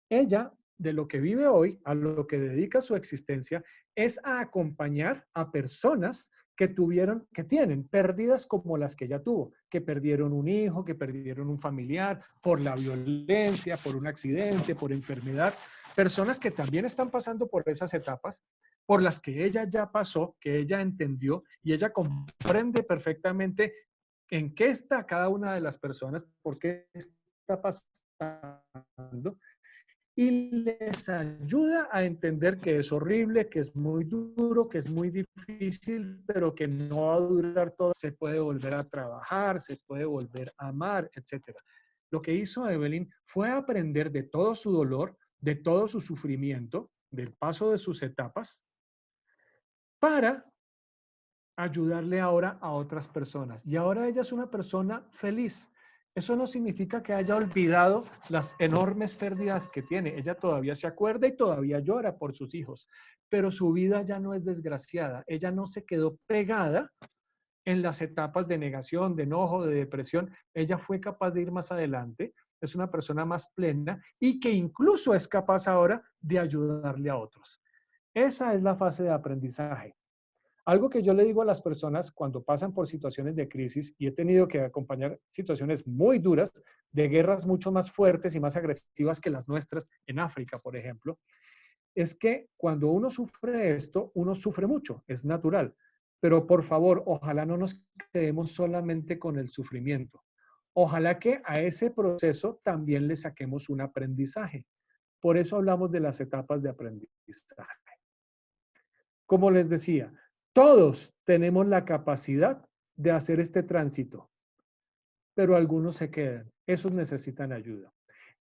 Ella, de lo que vive hoy, a lo que dedica su existencia, es a acompañar a personas que tienen pérdidas como las que ella tuvo, que perdieron un hijo, que perdieron un familiar por la violencia, por un accidente, por enfermedad. Personas que también están pasando por esas etapas, por las que ella ya pasó, que ella entendió y ella comprende perfectamente en qué está cada una de las personas, por qué está pasando y les ayuda a entender que es horrible, que es muy duro, que es muy difícil, pero que no va a durar todo. Se puede volver a trabajar, se puede volver a amar, etc. Lo que hizo Evelyn fue aprender de todo su dolor, de todo su sufrimiento, del paso de sus etapas, para ayudarle ahora a otras personas. Y ahora ella es una persona feliz. Eso no significa que haya olvidado las enormes pérdidas que tiene. Ella todavía se acuerda y todavía llora por sus hijos, pero su vida ya no es desgraciada. Ella no se quedó pegada en las etapas de negación, de enojo, de depresión. Ella fue capaz de ir más adelante. Es una persona más plena y que incluso es capaz ahora de ayudarle a otros. Esa es la fase de aprendizaje. Algo que yo le digo a las personas cuando pasan por situaciones de crisis, y he tenido que acompañar situaciones muy duras, de guerras mucho más fuertes y más agresivas que las nuestras en África, por ejemplo, es que cuando uno sufre esto, uno sufre mucho, es natural. Pero por favor, ojalá no nos quedemos solamente con el sufrimiento. Ojalá que a ese proceso también le saquemos un aprendizaje. Por eso hablamos de las etapas de aprendizaje. Como les decía, todos tenemos la capacidad de hacer este tránsito, pero algunos se quedan. Esos necesitan ayuda.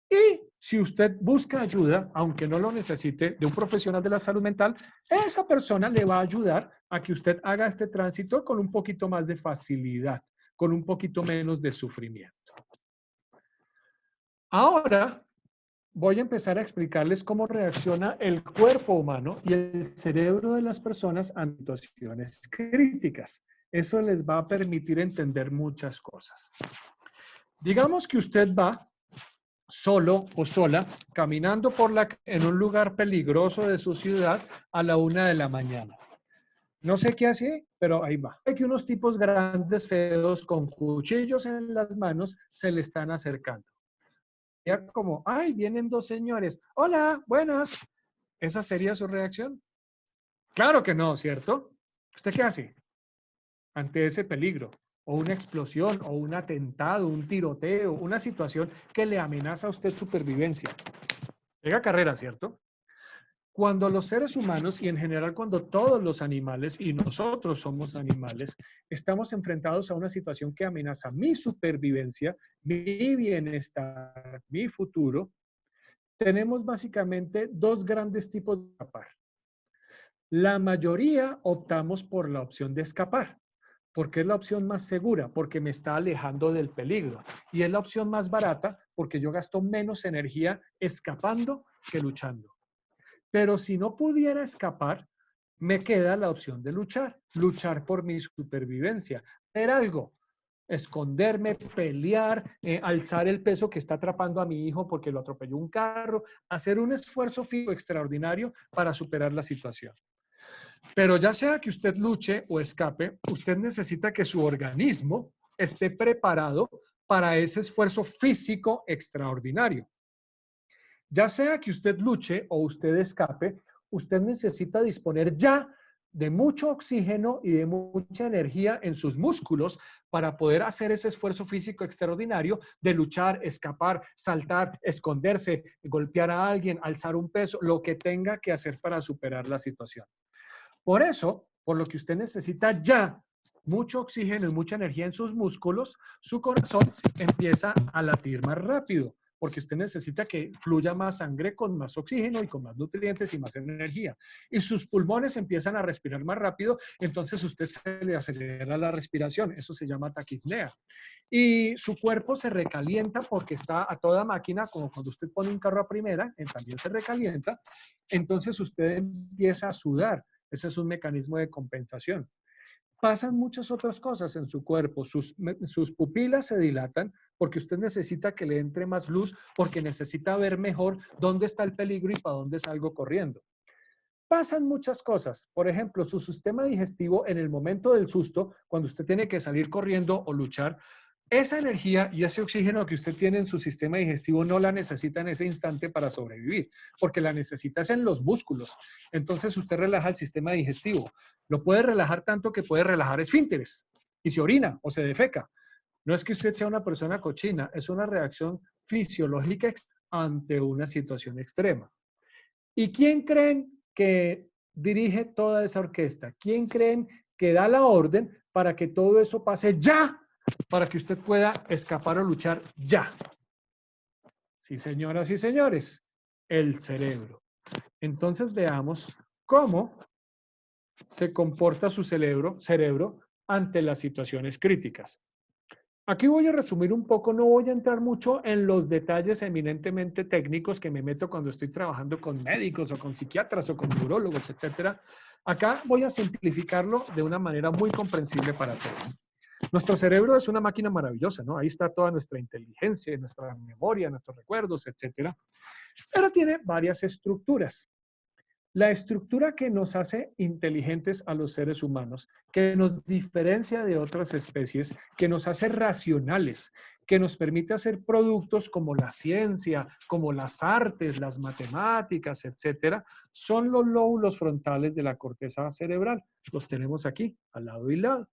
Y si usted busca ayuda, aunque no lo necesite, de un profesional de la salud mental, esa persona le va a ayudar a que usted haga este tránsito con un poquito más de facilidad, con un poquito menos de sufrimiento. Ahora, voy a empezar a explicarles cómo reacciona el cuerpo humano y el cerebro de las personas ante situaciones críticas. Eso les va a permitir entender muchas cosas. Digamos que usted va solo o sola caminando en un lugar peligroso de su ciudad a la 1 de la mañana. No sé qué hace, pero ahí va. Hay que unos tipos grandes, feos, con cuchillos en las manos, se le están acercando. Ya como, ay, vienen dos señores. Hola, buenas. ¿Esa sería su reacción? Claro que no, ¿cierto? ¿Usted qué hace ante ese peligro? O una explosión, o un atentado, un tiroteo, una situación que le amenaza a usted supervivencia. Pega carrera, ¿cierto? Cuando los seres humanos y en general cuando todos los animales y nosotros somos animales, estamos enfrentados a una situación que amenaza mi supervivencia, mi bienestar, mi futuro, tenemos básicamente dos grandes tipos de escapar. La mayoría optamos por la opción de escapar, porque es la opción más segura, porque me está alejando del peligro. Y es la opción más barata, porque yo gasto menos energía escapando que luchando. Pero si no pudiera escapar, me queda la opción de luchar por mi supervivencia, hacer algo, esconderme, pelear, alzar el peso que está atrapando a mi hijo porque lo atropelló un carro, hacer un esfuerzo físico extraordinario para superar la situación. Pero ya sea que usted luche o escape, usted necesita que su organismo esté preparado para ese esfuerzo físico extraordinario. Ya sea que usted luche o usted escape, usted necesita disponer ya de mucho oxígeno y de mucha energía en sus músculos para poder hacer ese esfuerzo físico extraordinario de luchar, escapar, saltar, esconderse, golpear a alguien, alzar un peso, lo que tenga que hacer para superar la situación. Por eso, por lo que usted necesita ya mucho oxígeno y mucha energía en sus músculos, su corazón empieza a latir más rápido, porque usted necesita que fluya más sangre con más oxígeno y con más nutrientes y más energía. Y sus pulmones empiezan a respirar más rápido, entonces usted se le acelera la respiración, eso se llama taquipnea. Y su cuerpo se recalienta porque está a toda máquina, como cuando usted pone un carro a primera, también se recalienta, entonces usted empieza a sudar. Ese es un mecanismo de compensación. Pasan muchas otras cosas en su cuerpo. Sus pupilas se dilatan porque usted necesita que le entre más luz, porque necesita ver mejor dónde está el peligro y para dónde salgo corriendo. Pasan muchas cosas. Por ejemplo, su sistema digestivo en el momento del susto, cuando usted tiene que salir corriendo o luchar, esa energía y ese oxígeno que usted tiene en su sistema digestivo no la necesita en ese instante para sobrevivir, porque la necesita en los músculos. Entonces usted relaja el sistema digestivo. Lo puede relajar tanto que puede relajar esfínteres y se orina o se defeca. No es que usted sea una persona cochina, es una reacción fisiológica ante una situación extrema. ¿Y quién creen que dirige toda esa orquesta? ¿Quién creen que da la orden para que todo eso pase ya? Para que usted pueda escapar o luchar ya. Sí, señoras y señores, el cerebro. Entonces veamos cómo se comporta su cerebro ante las situaciones críticas. Aquí voy a resumir un poco, no voy a entrar mucho en los detalles eminentemente técnicos que me meto cuando estoy trabajando con médicos o con psiquiatras o con neurólogos, etcétera. Acá voy a simplificarlo de una manera muy comprensible para todos. Nuestro cerebro es una máquina maravillosa, ¿no? Ahí está toda nuestra inteligencia, nuestra memoria, nuestros recuerdos, etcétera. Pero tiene varias estructuras. La estructura que nos hace inteligentes a los seres humanos, que nos diferencia de otras especies, que nos hace racionales, que nos permite hacer productos como la ciencia, como las artes, las matemáticas, etcétera, son los lóbulos frontales de la corteza cerebral. Los tenemos aquí, al lado y lado.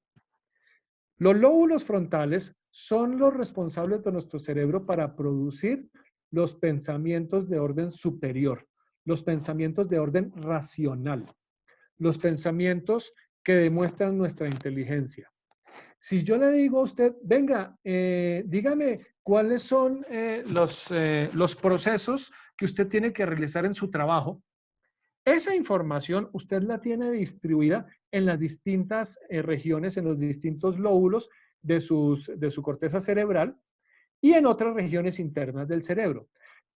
Los lóbulos frontales son los responsables de nuestro cerebro para producir los pensamientos de orden superior, los pensamientos de orden racional, los pensamientos que demuestran nuestra inteligencia. Si yo le digo a usted, venga, dígame cuáles son los procesos que usted tiene que realizar en su trabajo, esa información usted la tiene distribuida en las distintas regiones, en los distintos lóbulos de su corteza cerebral y en otras regiones internas del cerebro.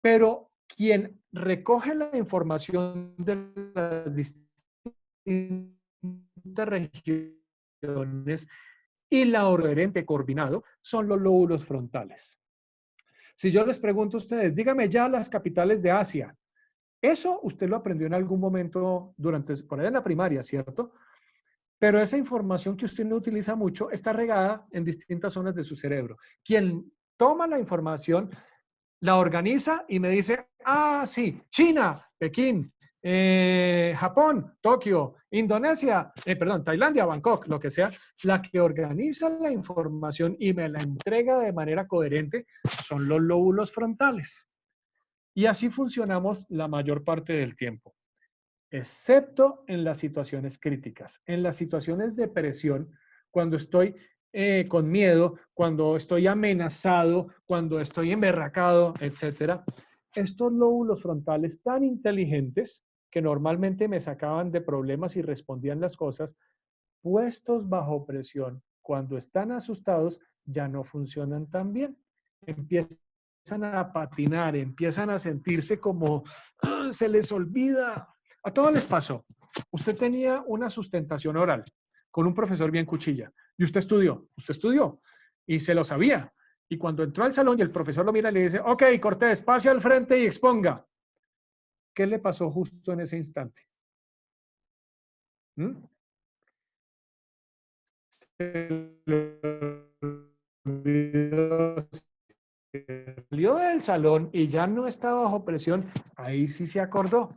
Pero Quien recoge la información de las distintas regiones y la ordenante coordinado son los lóbulos frontales. Si yo les pregunto a ustedes, dígame ya las capitales de Asia. Eso usted lo aprendió en algún momento por ahí en la primaria, ¿cierto? Pero esa información que usted no utiliza mucho está regada en distintas zonas de su cerebro. Quien toma la información, la organiza y me dice, ah, sí, China, Pekín, Japón, Tokio, Indonesia, perdón, Tailandia, Bangkok, lo que sea, la que organiza la información y me la entrega de manera coherente son los lóbulos frontales. Y así funcionamos la mayor parte del tiempo, excepto en las situaciones críticas. En las situaciones de presión, cuando estoy con miedo, cuando estoy amenazado, cuando estoy emberracado, etcétera, estos lóbulos frontales tan inteligentes que normalmente me sacaban de problemas y respondían las cosas, puestos bajo presión, cuando están asustados, ya no funcionan tan bien. Empiezan a patinar, empiezan a sentirse como se les olvida. A todos les pasó. Usted tenía una sustentación oral con un profesor bien cuchilla y usted estudió y se lo sabía. Y cuando entró al salón y el profesor lo mira y le dice, ok, Cortés, pase al frente y exponga. ¿Qué le pasó justo en ese instante? Salió del salón y ya no estaba bajo presión, ahí sí se acordó.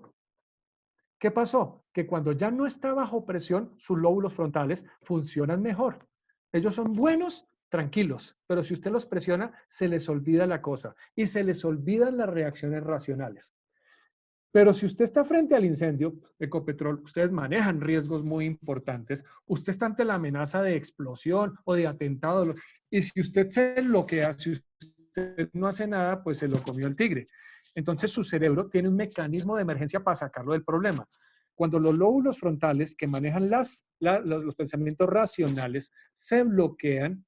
¿Qué pasó? Que cuando ya no está bajo presión, sus lóbulos frontales funcionan mejor. Ellos son buenos, tranquilos, pero si usted los presiona, se les olvida la cosa y se les olvidan las reacciones racionales. Pero si usted está frente al incendio, Ecopetrol, ustedes manejan riesgos muy importantes, usted está ante la amenaza de explosión o de atentado, y si usted se bloquea, si usted no hace nada, pues se lo comió el tigre. Entonces su cerebro tiene un mecanismo de emergencia para sacarlo del problema. Cuando los lóbulos frontales que manejan los pensamientos racionales se bloquean,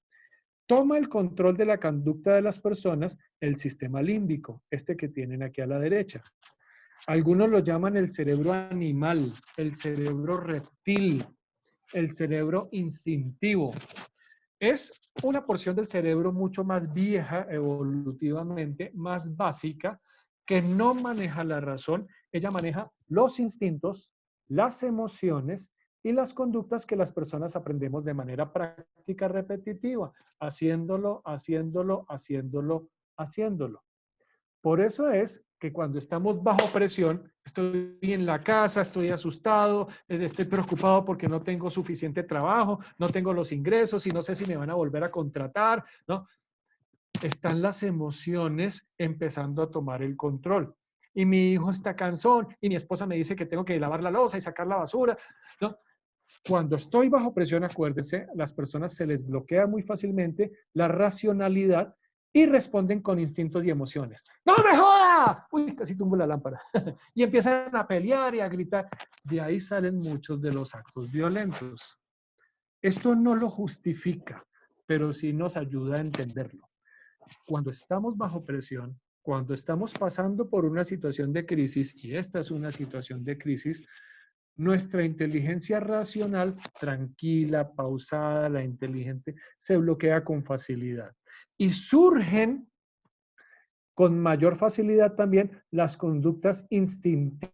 toma el control de la conducta de las personas el sistema límbico, este que tienen aquí a la derecha. Algunos lo llaman el cerebro animal, el cerebro reptil, el cerebro instintivo. Es una porción del cerebro mucho más vieja evolutivamente, más básica, que no maneja la razón. Ella maneja los instintos, las emociones y las conductas que las personas aprendemos de manera práctica repetitiva, haciéndolo, haciéndolo, haciéndolo, haciéndolo. Por eso es que cuando estamos bajo presión, estoy en la casa, estoy asustado, estoy preocupado porque no tengo suficiente trabajo, no tengo los ingresos y no sé si me van a volver a contratar, ¿no? Están las emociones empezando a tomar el control. Y mi hijo está cansón y mi esposa me dice que tengo que lavar la loza y sacar la basura, ¿no? Cuando estoy bajo presión, acuérdense, las personas se les bloquea muy fácilmente la racionalidad y responden con instintos y emociones. ¡No me joda! Uy, casi tumbo la lámpara. Y empiezan a pelear y a gritar. De ahí salen muchos de los actos violentos. Esto no lo justifica, pero sí nos ayuda a entenderlo. Cuando estamos bajo presión, cuando estamos pasando por una situación de crisis, y esta es una situación de crisis, nuestra inteligencia racional, tranquila, pausada, la inteligente, se bloquea con facilidad. Y surgen con mayor facilidad también las conductas instintivas.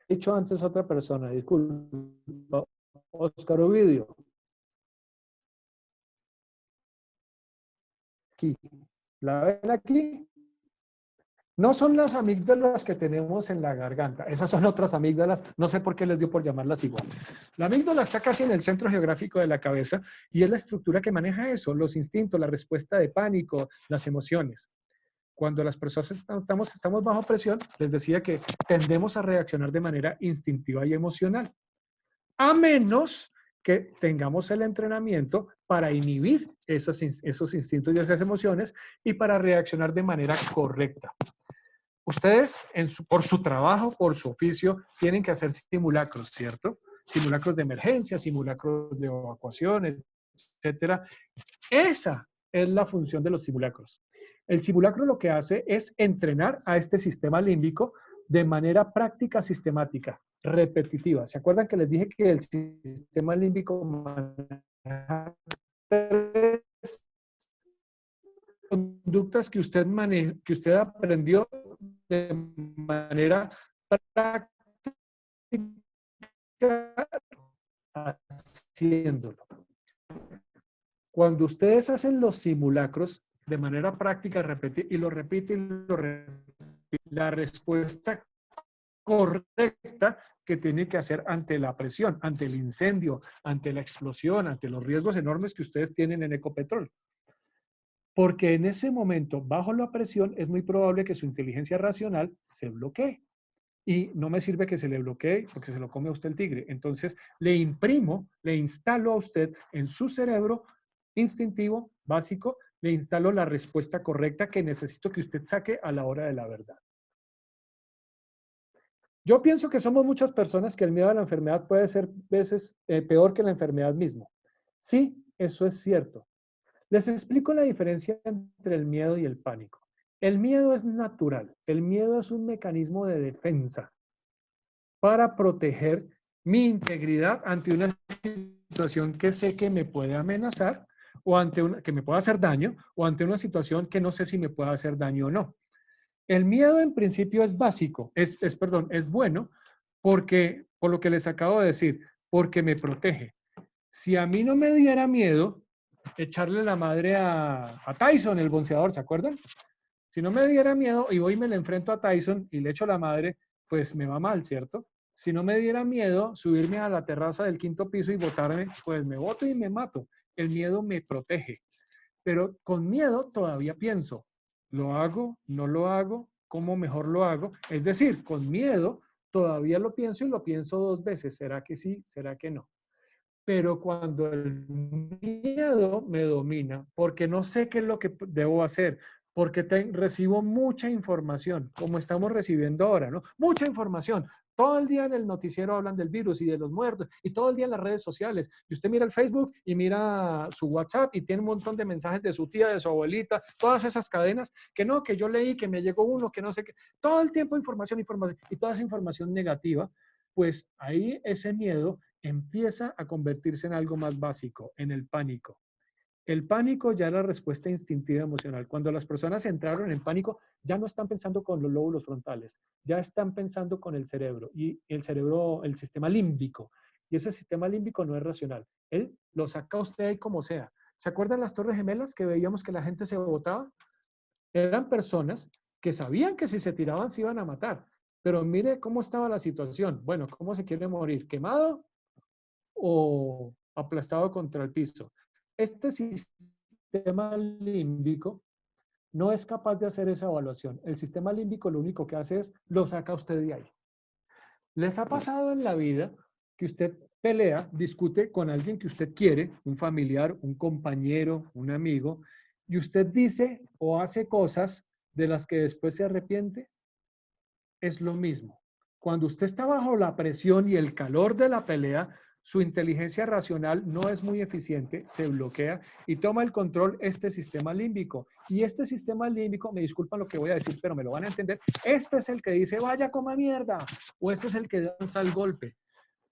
He dicho antes a otra persona, disculpa, Oscar Ovidio. Aquí. ¿La ven aquí? No son las amígdalas que tenemos en la garganta, esas son otras amígdalas, no sé por qué les dio por llamarlas igual. La amígdala está casi en el centro geográfico de la cabeza y es la estructura que maneja eso, los instintos, la respuesta de pánico, las emociones. Cuando las personas estamos bajo presión, les decía que tendemos a reaccionar de manera instintiva y emocional, a menos que tengamos el entrenamiento para inhibir esos instintos y esas emociones y para reaccionar de manera correcta. Ustedes, por su trabajo, por su oficio, tienen que hacer simulacros, ¿cierto? Simulacros de emergencia, simulacros de evacuación, etcétera. Esa es la función de los simulacros. El simulacro lo que hace es entrenar a este sistema límbico de manera práctica, sistemática, repetitiva. ¿Se acuerdan que les dije que el sistema límbico maneja tres conductas que usted aprendió de manera práctica haciéndolo? Cuando ustedes hacen los simulacros de manera práctica, y lo repite, la respuesta correcta que tiene que hacer ante la presión, ante el incendio, ante la explosión, ante los riesgos enormes que ustedes tienen en Ecopetrol. Porque en ese momento, bajo la presión, es muy probable que su inteligencia racional se bloquee. Y no me sirve que se le bloquee porque se lo come a usted el tigre. Entonces, le instalo a usted en su cerebro instintivo, básico, le instalo la respuesta correcta que necesito que usted saque a la hora de la verdad. Yo pienso que somos muchas personas que el miedo a la enfermedad puede ser veces peor que la enfermedad misma. Sí, eso es cierto. Les explico la diferencia entre el miedo y el pánico. El miedo es natural. El miedo es un mecanismo de defensa para proteger mi integridad ante una situación que sé que me puede amenazar o que me pueda hacer daño o ante una situación que no sé si me puede hacer daño o no. El miedo en principio es básico, es bueno porque, por lo que les acabo de decir, porque me protege. Si a mí no me diera miedo echarle la madre a Tyson, el boxeador, ¿se acuerdan? Si no me diera miedo y voy y me le enfrento a Tyson y le echo la madre, pues me va mal, ¿cierto? Si no me diera miedo subirme a la terraza del 5º piso y botarme, pues me boto y me mato. El miedo me protege. Pero con miedo todavía pienso, ¿lo hago? ¿No lo hago? ¿Cómo mejor lo hago? Es decir, con miedo todavía lo pienso y lo pienso 2 veces. ¿Será que sí? ¿Será que no? Pero cuando el miedo me domina, porque no sé qué es lo que debo hacer, porque recibo mucha información, como estamos recibiendo ahora, ¿no? Mucha información. Todo el día en el noticiero hablan del virus y de los muertos, y todo el día en las redes sociales. Y usted mira el Facebook y mira su WhatsApp y tiene un montón de mensajes de su tía, de su abuelita, todas esas cadenas, que no, que yo leí, que me llegó uno, que no sé qué. Todo el tiempo información, y toda esa información negativa, pues ahí ese miedo empieza a convertirse en algo más básico, en el pánico. El pánico ya es la respuesta instintiva emocional. Cuando las personas entraron en pánico, ya no están pensando con los lóbulos frontales, ya están pensando con el cerebro, y el cerebro, el sistema límbico. Y ese sistema límbico no es racional. Él lo saca usted ahí como sea. ¿Se acuerdan las Torres Gemelas que veíamos que la gente se botaba? Eran personas que sabían que si se tiraban se iban a matar. Pero mire cómo estaba la situación. Bueno, ¿cómo se quiere morir? ¿Quemado o aplastado contra el piso? Este sistema límbico no es capaz de hacer esa evaluación. El sistema límbico lo único que hace es lo saca usted de ahí. ¿Les ha pasado en la vida que usted pelea, discute con alguien que usted quiere, un familiar, un compañero, un amigo, y usted dice o hace cosas de las que después se arrepiente? Es lo mismo. Cuando usted está bajo la presión y el calor de la pelea, su inteligencia racional no es muy eficiente, se bloquea y toma el control este sistema límbico. Y este sistema límbico, me disculpan lo que voy a decir, pero me lo van a entender, este es el que dice, vaya, coma mierda, o este es el que danza el golpe,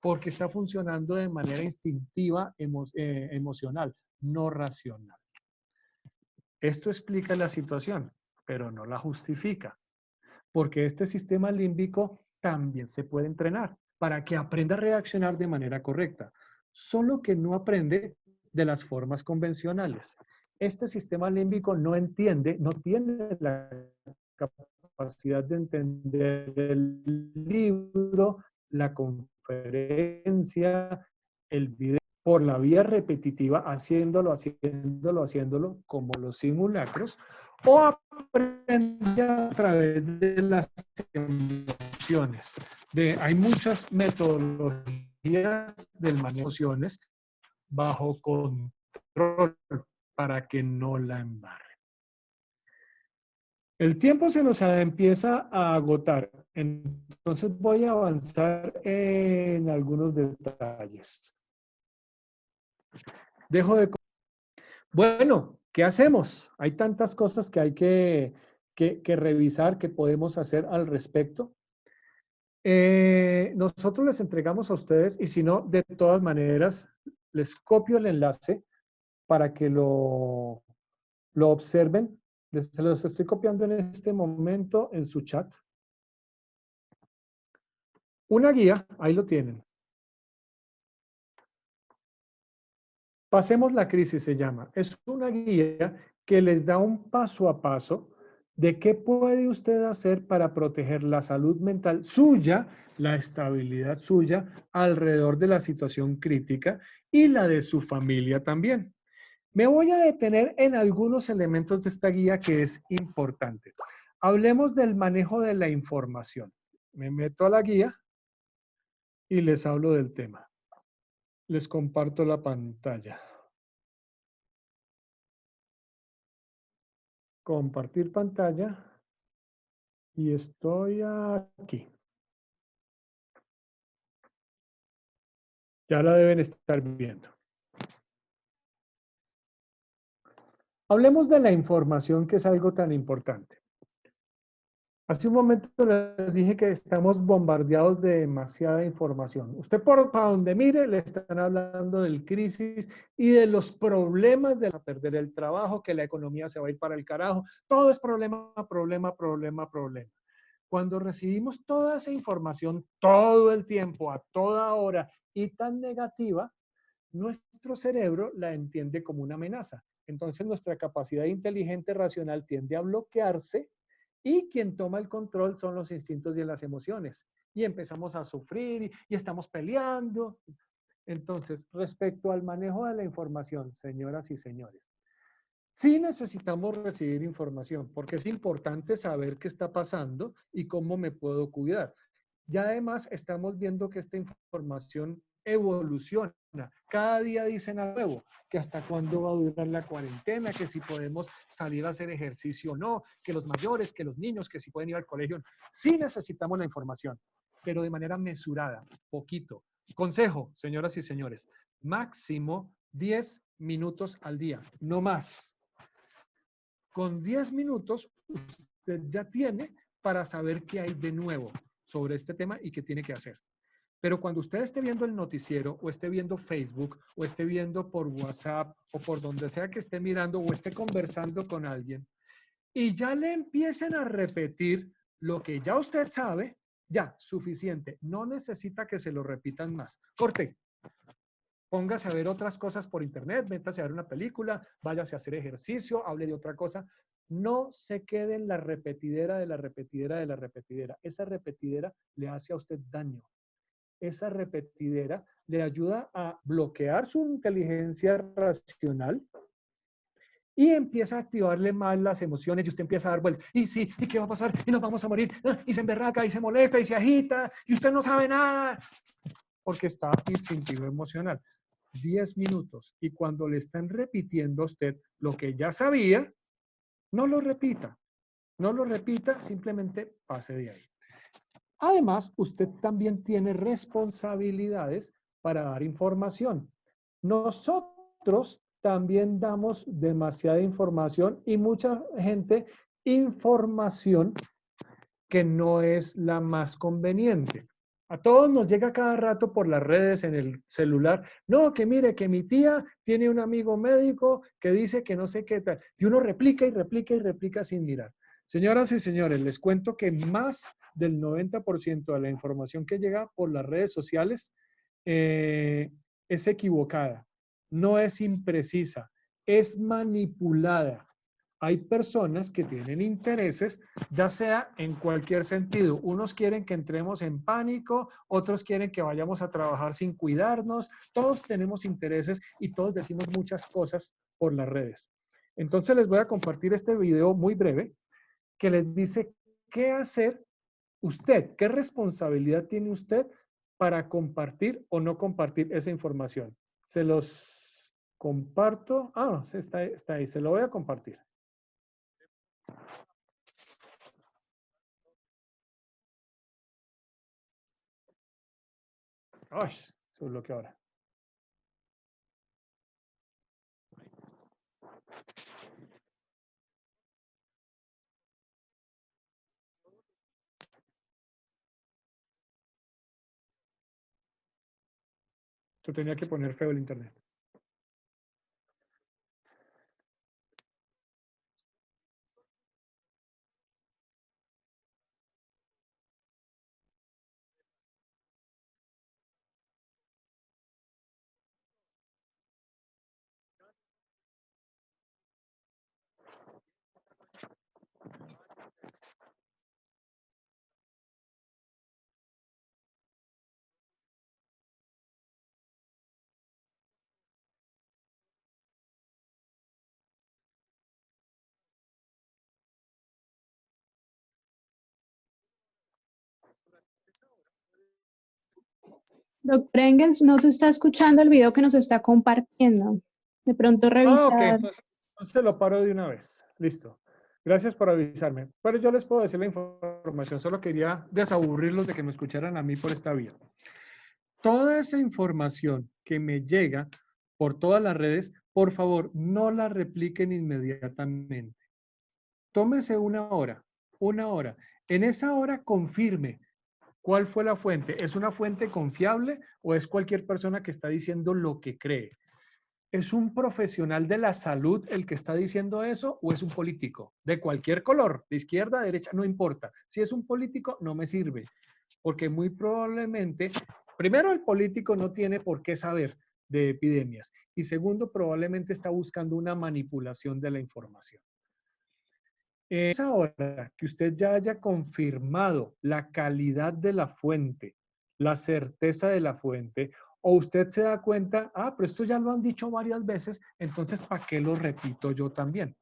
porque está funcionando de manera instintiva, emocional, no racional. Esto explica la situación, pero no la justifica, porque este sistema límbico también se puede entrenar para que aprenda a reaccionar de manera correcta, solo que no aprende de las formas convencionales. Este sistema límbico no entiende, no tiene la capacidad de entender el libro, la conferencia, el video, por la vía repetitiva, haciéndolo, como los simulacros, o aprende a través de las emociones. Hay muchas metodologías del manejo de emociones bajo control para que no la embarre. El tiempo se nos empieza a agotar, entonces voy a avanzar en algunos detalles. Bueno, ¿Qué hacemos? Hay tantas cosas que hay que revisar, que podemos hacer al respecto. Nosotros les entregamos a ustedes, y si no, de todas maneras, les copio el enlace para que lo observen. Se los estoy copiando en este momento en su chat. Una guía, ahí lo tienen. Pasemos la crisis se llama. Es una guía que les da un paso a paso de qué puede usted hacer para proteger la salud mental suya, la estabilidad suya alrededor de la situación crítica y la de su familia también. Me voy a detener en algunos elementos de esta guía que es importante. Hablemos del manejo de la información. Me meto a la guía y les hablo del tema. Les comparto la pantalla. Compartir pantalla y estoy aquí. Ya la deben estar viendo. Hablemos de la información, que es algo tan importante. Hace un momento les dije que estamos bombardeados de demasiada información. Usted para donde mire le están hablando del crisis y de los problemas de perder el trabajo, que la economía se va a ir para el carajo. Todo es problema, problema, problema, problema. Cuando recibimos toda esa información todo el tiempo, a toda hora y tan negativa, nuestro cerebro la entiende como una amenaza. Entonces nuestra capacidad inteligente racional tiende a bloquearse y quien toma el control son los instintos y las emociones. Y empezamos a sufrir y estamos peleando. Entonces, respecto al manejo de la información, señoras y señores, sí necesitamos recibir información porque es importante saber qué está pasando y cómo me puedo cuidar. Y además estamos viendo que esta información evoluciona. Cada día dicen algo nuevo, que hasta cuándo va a durar la cuarentena, que si podemos salir a hacer ejercicio o no, que los mayores, que los niños, que si pueden ir al colegio. Sí necesitamos la información, pero de manera mesurada, poquito. Consejo, señoras y señores, máximo 10 minutos al día, no más. Con 10 minutos usted ya tiene para saber qué hay de nuevo sobre este tema y qué tiene que hacer. Pero cuando usted esté viendo el noticiero o esté viendo Facebook o esté viendo por WhatsApp o por donde sea que esté mirando o esté conversando con alguien y ya le empiecen a repetir lo que ya usted sabe, ya, suficiente. No necesita que se lo repitan más. Corte. Póngase a ver otras cosas por internet, métase a ver una película, váyase a hacer ejercicio, hable de otra cosa. No se quede en la repetidera de la repetidera de la repetidera. Esa repetidera le hace a usted daño. Esa repetidera le ayuda a bloquear su inteligencia racional y empieza a activarle más las emociones y usted empieza a dar vueltas. Y sí, ¿y qué va a pasar? Y nos vamos a morir. Y se emberraca y se molesta y se agita y usted no sabe nada porque está instintivo emocional. 10 minutos y cuando le están repitiendo a usted lo que ya sabía, no lo repita. No lo repita, simplemente pase de ahí. Además, usted también tiene responsabilidades para dar información. Nosotros también damos demasiada información y mucha gente información que no es la más conveniente. A todos nos llega cada rato por las redes, en el celular. No, que mire, que mi tía tiene un amigo médico que dice que no sé qué tal. Y uno replica y replica y replica sin mirar. Señoras y señores, les cuento que más del 90% de la información que llega por las redes sociales es equivocada, no es imprecisa, es manipulada. Hay personas que tienen intereses, ya sea en cualquier sentido. Unos quieren que entremos en pánico, otros quieren que vayamos a trabajar sin cuidarnos. Todos tenemos intereses y todos decimos muchas cosas por las redes. Entonces les voy a compartir este video muy breve que les dice qué hacer usted, qué responsabilidad tiene usted para compartir o no compartir esa información. Se los comparto. Ah, está ahí, se lo voy a compartir. Ay, se bloqueó ahora. que tenía que poner feo el internet. Doctor Engels, no se está escuchando el video que nos está compartiendo. De pronto Ah, ok, revisar. entonces lo paro de una vez. Listo. Gracias por avisarme. Pero yo les puedo decir la información, solo quería desaburrirlos de que me escucharan a mí por esta vía. Toda esa información que me llega por todas las redes, por favor, no la repliquen inmediatamente. Tómese una hora, una hora. En esa hora confirme cuál fue la fuente. ¿Es una fuente confiable o es cualquier persona que está diciendo lo que cree? ¿Es un profesional de la salud el que está diciendo eso o es un político? De cualquier color, de izquierda, derecha, no importa. Si es un político, no me sirve, porque muy probablemente, primero, el político no tiene por qué saber de epidemias y segundo, probablemente está buscando una manipulación de la información. Es ahora que usted ya haya confirmado la calidad de la fuente, la certeza de la fuente, o usted se da cuenta, ah, pero esto ya lo han dicho varias veces, entonces, ¿para qué lo repito yo también?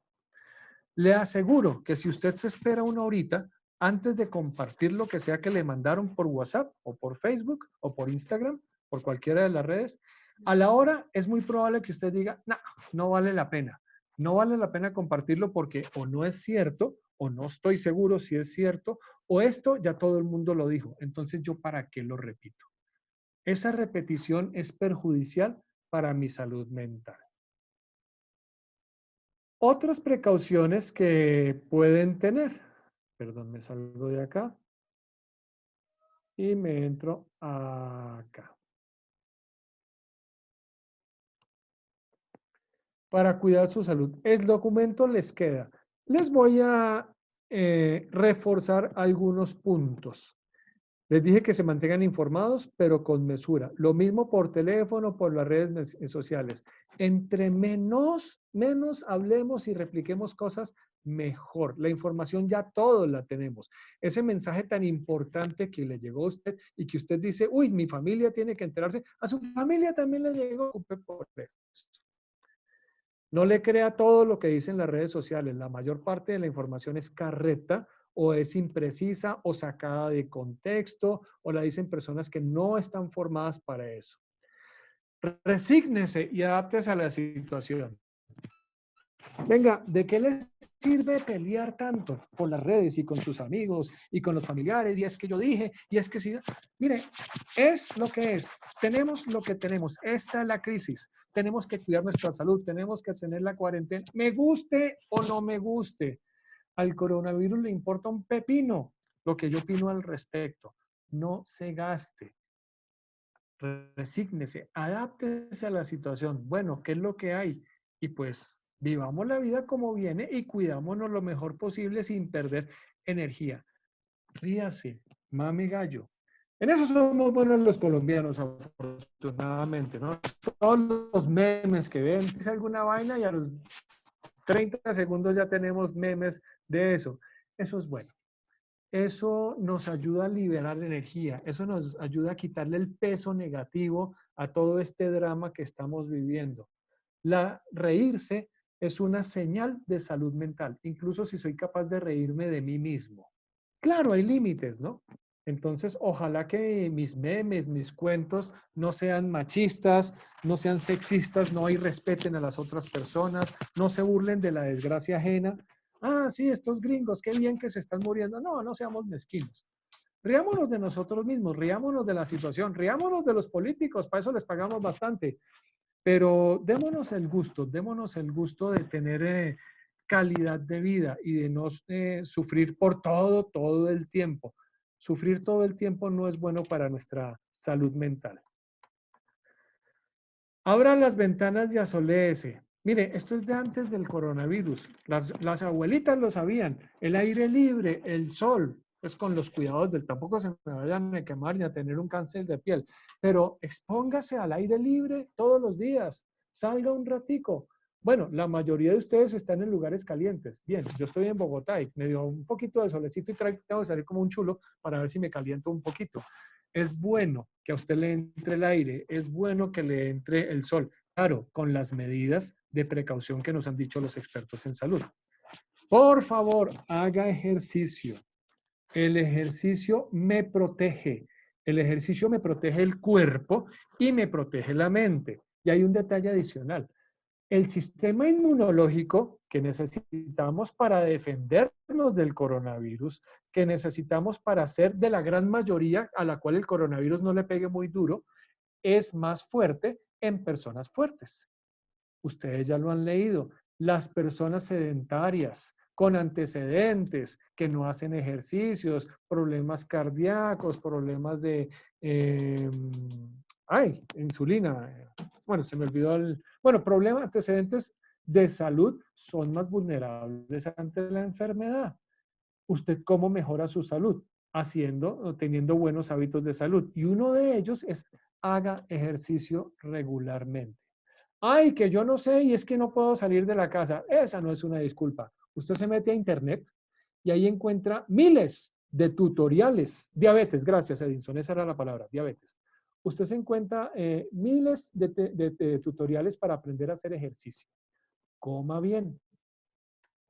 Le aseguro que si usted se espera una horita antes de compartir lo que sea que le mandaron por WhatsApp o por Facebook o por Instagram, por cualquiera de las redes, a la hora es muy probable que usted diga, no, no vale la pena. No vale la pena compartirlo porque o no es cierto o no estoy seguro si es cierto o esto ya todo el mundo lo dijo. Entonces, ¿yo para qué lo repito? Esa repetición es perjudicial para mi salud mental. Otras precauciones que pueden tener. Perdón, me salgo de acá y me entro acá. Para cuidar su salud. El documento les queda. Les voy a reforzar algunos puntos. Les dije que se mantengan informados, pero con mesura. Lo mismo por teléfono, por las redes sociales. Entre menos hablemos y repliquemos cosas, mejor. La información ya todos la tenemos. Ese mensaje tan importante que le llegó a usted y que usted dice, uy, mi familia tiene que enterarse, a su familia también le llegó por eso. No le crea todo lo que dicen las redes sociales. La mayor parte de la información es carreta o es imprecisa o sacada de contexto o la dicen personas que no están formadas para eso. Resígnese y adáptese a la situación. Venga, ¿de qué les sirve pelear tanto por las redes y con sus amigos y con los familiares? Y es que yo dije, y es que si... Mire, es lo que es. Tenemos lo que tenemos. Esta es la crisis. Tenemos que cuidar nuestra salud. Tenemos que tener la cuarentena. Me guste o no me guste. Al coronavirus le importa un pepino lo que yo opino al respecto. No se gaste. Resígnese, adáptese a la situación. Bueno, ¿qué es lo que hay? Y pues vivamos la vida como viene y cuidámonos lo mejor posible sin perder energía. Ríase, mame gallo. En eso somos buenos los colombianos, afortunadamente, ¿no? Todos los memes que ven, dice alguna vaina y a los 30 segundos ya tenemos memes de eso. Eso es bueno. Eso nos ayuda a liberar energía, eso nos ayuda a quitarle el peso negativo a todo este drama que estamos viviendo. Reírse es una señal de salud mental, incluso si soy capaz de reírme de mí mismo. Claro, hay límites, ¿no? Entonces, ojalá que mis memes, mis cuentos no sean machistas, no sean sexistas, no respeten a las otras personas, no se burlen de la desgracia ajena. Ah, sí, estos gringos, qué bien que se están muriendo. No, no seamos mezquinos. Riámonos de nosotros mismos, riámonos de la situación, riámonos de los políticos, para eso les pagamos bastante. Pero démonos el gusto de tener calidad de vida y de no sufrir por todo el tiempo. Sufrir todo el tiempo no es bueno para nuestra salud mental. Abra las ventanas y asoléese. Mire, esto es de antes del coronavirus. Las abuelitas lo sabían. El aire libre, el sol, pues con los cuidados del tampoco se me vayan a quemar ni a tener un cáncer de piel. Pero expóngase al aire libre todos los días. Salga un ratico. Bueno, la mayoría de ustedes están en lugares calientes. Bien, yo estoy en Bogotá y me dio un poquito de solecito y tengo que salir como un chulo para ver si me caliento un poquito. Es bueno que a usted le entre el aire, es bueno que le entre el sol. Claro, con las medidas de precaución que nos han dicho los expertos en salud. Por favor, haga ejercicio. El ejercicio me protege. El ejercicio me protege el cuerpo y me protege la mente. Y hay un detalle adicional. El sistema inmunológico que necesitamos para defendernos del coronavirus, que necesitamos para ser de la gran mayoría a la cual el coronavirus no le pegue muy duro, es más fuerte en personas fuertes. Ustedes ya lo han leído. Las personas sedentarias, con antecedentes, que no hacen ejercicios, problemas cardíacos, problemas de... insulina. Bueno, se me olvidó el... Bueno, problemas, antecedentes de salud son más vulnerables ante la enfermedad. ¿Usted cómo mejora su salud? Haciendo o teniendo buenos hábitos de salud. Y uno de ellos es haga ejercicio regularmente. Ay, que yo no sé y es que no puedo salir de la casa. Esa no es una disculpa. Usted se mete a internet y ahí encuentra miles de tutoriales. Diabetes, gracias Edinson, esa era la palabra, diabetes. Usted se encuentra miles de tutoriales para aprender a hacer ejercicio. Coma bien.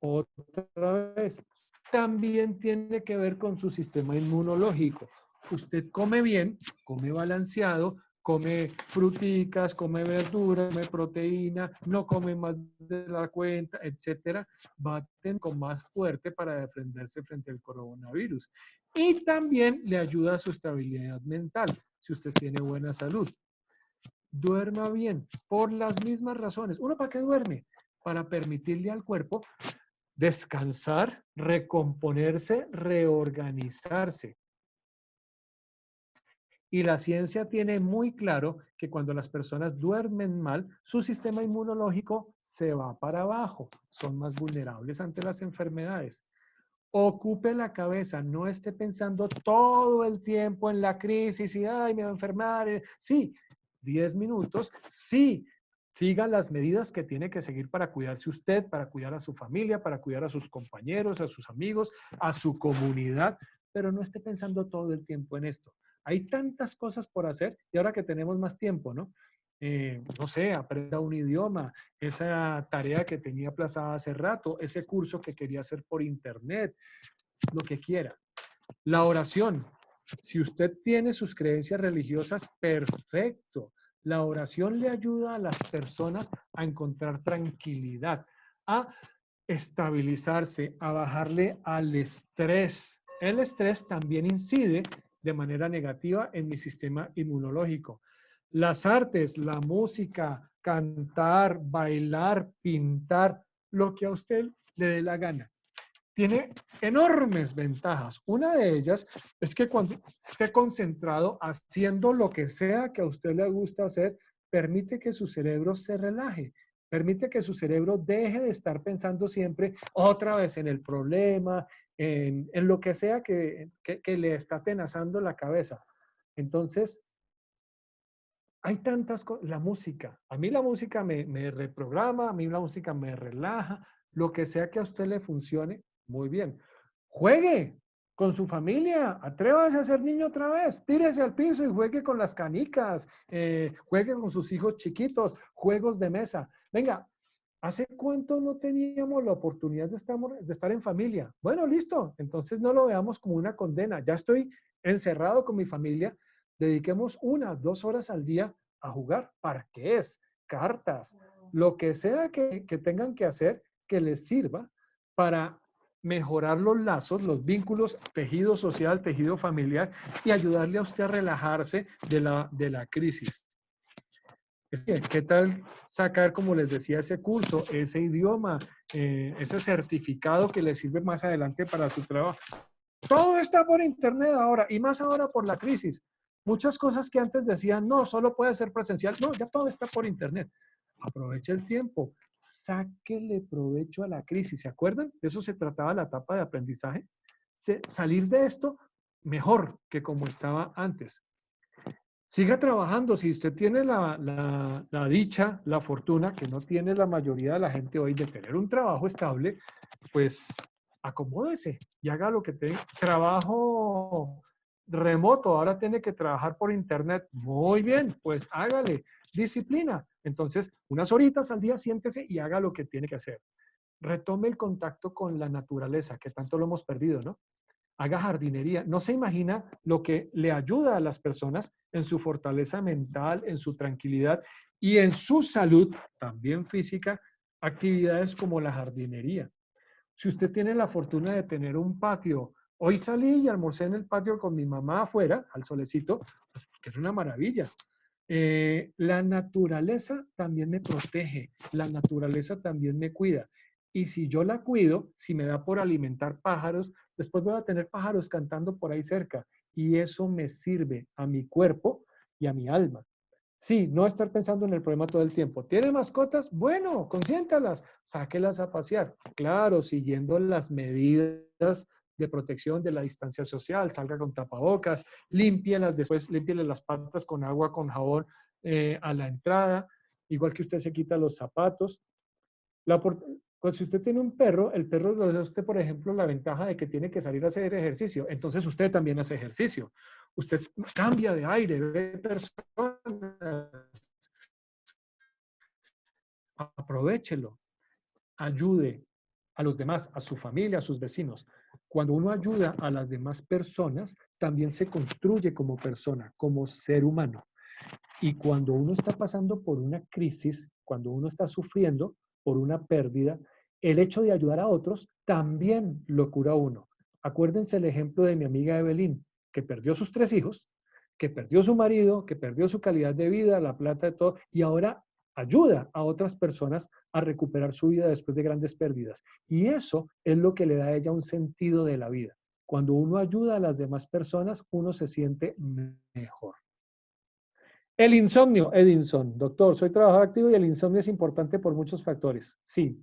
Otra vez, también tiene que ver con su sistema inmunológico. Usted come bien, come balanceado, come fruticas, come verduras, come proteína, no come más de la cuenta, etcétera, va a tener con más fuerte para defenderse frente al coronavirus. Y también le ayuda a su estabilidad mental, si usted tiene buena salud. Duerma bien, por las mismas razones. ¿Uno para qué duerme? Para permitirle al cuerpo descansar, recomponerse, reorganizarse. Y la ciencia tiene muy claro que cuando las personas duermen mal, su sistema inmunológico se va para abajo, son más vulnerables ante las enfermedades. Ocupe la cabeza, no esté pensando todo el tiempo en la crisis y, ay, me voy a enfermar. Sí, 10 minutos, sí, siga las medidas que tiene que seguir para cuidarse usted, para cuidar a su familia, para cuidar a sus compañeros, a sus amigos, a su comunidad, pero no esté pensando todo el tiempo en esto. Hay tantas cosas por hacer y ahora que tenemos más tiempo, ¿no? No sé, aprenda un idioma, esa tarea que tenía aplazada hace rato, ese curso que quería hacer por internet, lo que quiera. La oración. Si usted tiene sus creencias religiosas, perfecto. La oración le ayuda a las personas a encontrar tranquilidad, a estabilizarse, a bajarle al estrés. El estrés también incide de manera negativa en mi sistema inmunológico. Las artes, la música, cantar, bailar, pintar, lo que a usted le dé la gana, tiene enormes ventajas. Una de ellas es que cuando esté concentrado haciendo lo que sea que a usted le gusta hacer, permite que su cerebro se relaje, permite que su cerebro deje de estar pensando siempre otra vez en el problema, en lo que sea que le está tenazando la cabeza. Entonces, hay tantas cosas, la música, a mí la música me reprograma, a mí la música me relaja, lo que sea que a usted le funcione, muy bien. Juegue con su familia, atrévase a ser niño otra vez, tírese al piso y juegue con las canicas, juegue con sus hijos chiquitos, juegos de mesa. Venga, ¿hace cuánto no teníamos la oportunidad de estar en familia? Bueno, listo, entonces no lo veamos como una condena, ya estoy encerrado con mi familia. Dediquemos 1, 2 horas al día a jugar parqués, cartas, lo que sea que tengan que hacer que les sirva para mejorar los lazos, los vínculos, tejido social, tejido familiar y ayudarle a usted a relajarse de la crisis. ¿Qué tal sacar, como les decía, ese curso, ese idioma, ese certificado que le sirve más adelante para su trabajo? Todo está por internet ahora y más ahora por la crisis. Muchas cosas que antes decían, no, solo puede ser presencial. No, ya todo está por internet. Aproveche el tiempo. Sáquele provecho a la crisis. ¿Se acuerdan? De eso se trataba la etapa de aprendizaje. Salir de esto mejor que como estaba antes. Siga trabajando. Si usted tiene la dicha, la fortuna, que no tiene la mayoría de la gente hoy de tener un trabajo estable, pues acomódese y haga lo que tenga. Trabajo remoto, ahora tiene que trabajar por internet. Muy bien, pues hágale. Disciplina. Entonces, unas horitas al día, siéntese y haga lo que tiene que hacer. Retome el contacto con la naturaleza, que tanto lo hemos perdido, ¿no? Haga jardinería. No se imagina lo que le ayuda a las personas en su fortaleza mental, en su tranquilidad y en su salud, también física, actividades como la jardinería. Si usted tiene la fortuna de tener un patio, hoy salí y almorcé en el patio con mi mamá afuera, al solecito, pues, que es una maravilla. La naturaleza también me protege, la naturaleza también me cuida. Y si yo la cuido, si me da por alimentar pájaros, después voy a tener pájaros cantando por ahí cerca. Y eso me sirve a mi cuerpo y a mi alma. Sí, no estar pensando en el problema todo el tiempo. ¿Tiene mascotas? Bueno, consiéntalas, sáquelas a pasear. Claro, siguiendo las medidas de protección de la distancia social, salga con tapabocas, límpielas, después límpiele las patas con agua, con jabón a la entrada, igual que usted se quita los zapatos. Pues si usted tiene un perro, el perro le da a usted, por ejemplo, la ventaja de que tiene que salir a hacer ejercicio. Entonces usted también hace ejercicio. Usted cambia de aire, ve personas, aprovéchelo, ayude a los demás, a su familia, a sus vecinos. Cuando uno ayuda a las demás personas, también se construye como persona, como ser humano. Y cuando uno está pasando por una crisis, cuando uno está sufriendo por una pérdida, el hecho de ayudar a otros también lo cura a uno. Acuérdense el ejemplo de mi amiga Evelyn, que perdió sus 3 hijos, que perdió su marido, que perdió su calidad de vida, la plata de todo, y ahora ayuda a otras personas a recuperar su vida después de grandes pérdidas. Y eso es lo que le da a ella un sentido de la vida. Cuando uno ayuda a las demás personas, uno se siente mejor. El insomnio, Edinson, doctor, soy trabajador activo y el insomnio es importante por muchos factores. Sí.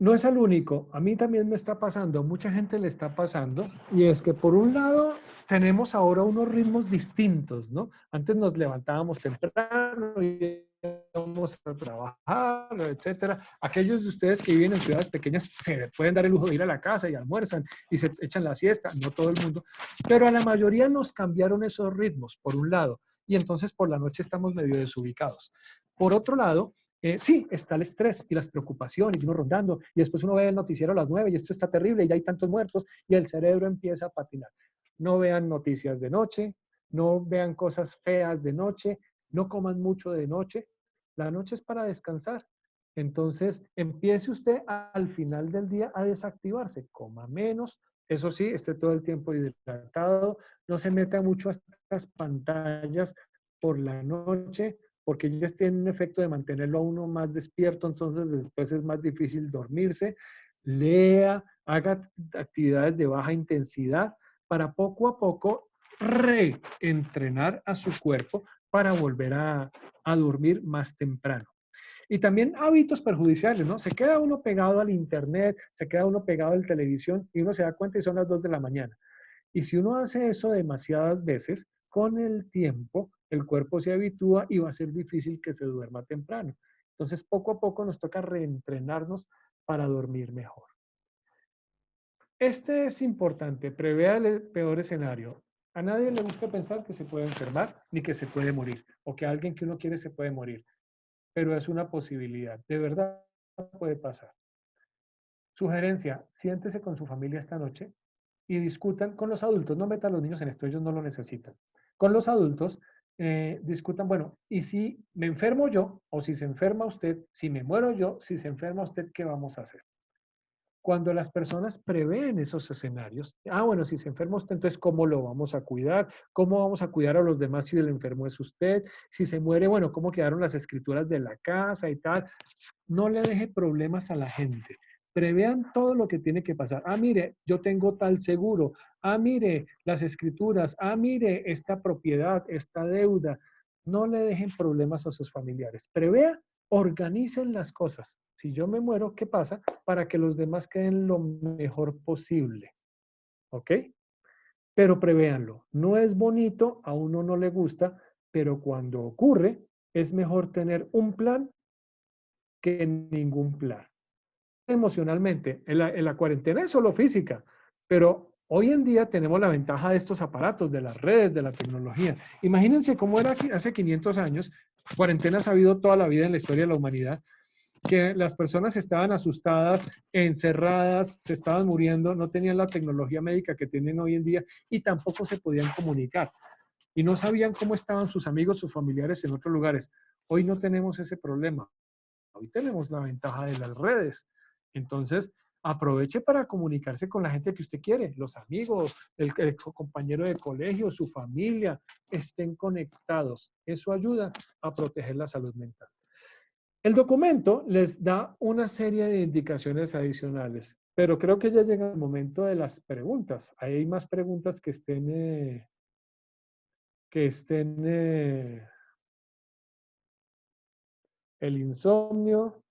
No es el único, a mí también me está pasando, a mucha gente le está pasando, y es que por un lado tenemos ahora unos ritmos distintos, ¿no? Antes nos levantábamos temprano y íbamos a trabajar, etcétera. Aquellos de ustedes que viven en ciudades pequeñas se pueden dar el lujo de ir a la casa y almuerzan y se echan la siesta, no todo el mundo, pero a la mayoría nos cambiaron esos ritmos, por un lado, y entonces por la noche estamos medio desubicados. Por otro lado, sí, está el estrés y las preocupaciones, y uno rondando, y después uno ve el noticiero a las 9 y esto está terrible y ya hay tantos muertos y el cerebro empieza a patinar. No vean noticias de noche, no vean cosas feas de noche, no coman mucho de noche. La noche es para descansar. Entonces, empiece usted al final del día a desactivarse, coma menos, eso sí, esté todo el tiempo hidratado, no se meta mucho a estas pantallas por la noche, porque ellas tienen un efecto de mantenerlo a uno más despierto, entonces después es más difícil dormirse. Lea, haga actividades de baja intensidad para poco a poco reentrenar a su cuerpo para volver a dormir más temprano. Y también hábitos perjudiciales, ¿no? Se queda uno pegado al internet, se queda uno pegado a la televisión y uno se da cuenta y son las 2 de la mañana. Y si uno hace eso demasiadas veces, con el tiempo el cuerpo se habitúa y va a ser difícil que se duerma temprano. Entonces, poco a poco nos toca reentrenarnos para dormir mejor. Este es importante, prevea el peor escenario. A nadie le gusta pensar que se puede enfermar ni que se puede morir o que alguien que uno quiere se puede morir, pero es una posibilidad, de verdad puede pasar. Sugerencia, siéntese con su familia esta noche y discutan con los adultos, no metan a los niños en esto, ellos no lo necesitan. Con los adultos discutan, bueno, y si me enfermo yo, o si se enferma usted, si me muero yo, si se enferma usted, ¿qué vamos a hacer? Cuando las personas prevén esos escenarios, bueno, si se enferma usted, entonces, ¿cómo lo vamos a cuidar? ¿Cómo vamos a cuidar a los demás si el enfermo es usted? Si se muere, bueno, ¿cómo quedaron las escrituras de la casa y tal? No le deje problemas a la gente. Prevean todo lo que tiene que pasar. Ah, mire, yo tengo tal seguro. Ah, mire, las escrituras. Ah, mire, esta propiedad, esta deuda. No le dejen problemas a sus familiares. Prevea, organicen las cosas. Si yo me muero, ¿qué pasa? Para que los demás queden lo mejor posible. ¿Ok? Pero prevéanlo. No es bonito, a uno no le gusta, pero cuando ocurre, es mejor tener un plan que ningún plan. Emocionalmente, en la cuarentena es solo física, pero hoy en día tenemos la ventaja de estos aparatos, de las redes, de la tecnología. Imagínense cómo era hace 500 años, cuarentenas ha habido toda la vida en la historia de la humanidad, que las personas estaban asustadas, encerradas, se estaban muriendo, no tenían la tecnología médica que tienen hoy en día y tampoco se podían comunicar. Y no sabían cómo estaban sus amigos, sus familiares en otros lugares. Hoy no tenemos ese problema. Hoy tenemos la ventaja de las redes. Entonces, aproveche para comunicarse con la gente que usted quiere, los amigos, el compañero de colegio, su familia, estén conectados. Eso ayuda a proteger la salud mental. El documento les da una serie de indicaciones adicionales, pero creo que ya llega el momento de las preguntas. Ahí hay más preguntas que estén el insomnio.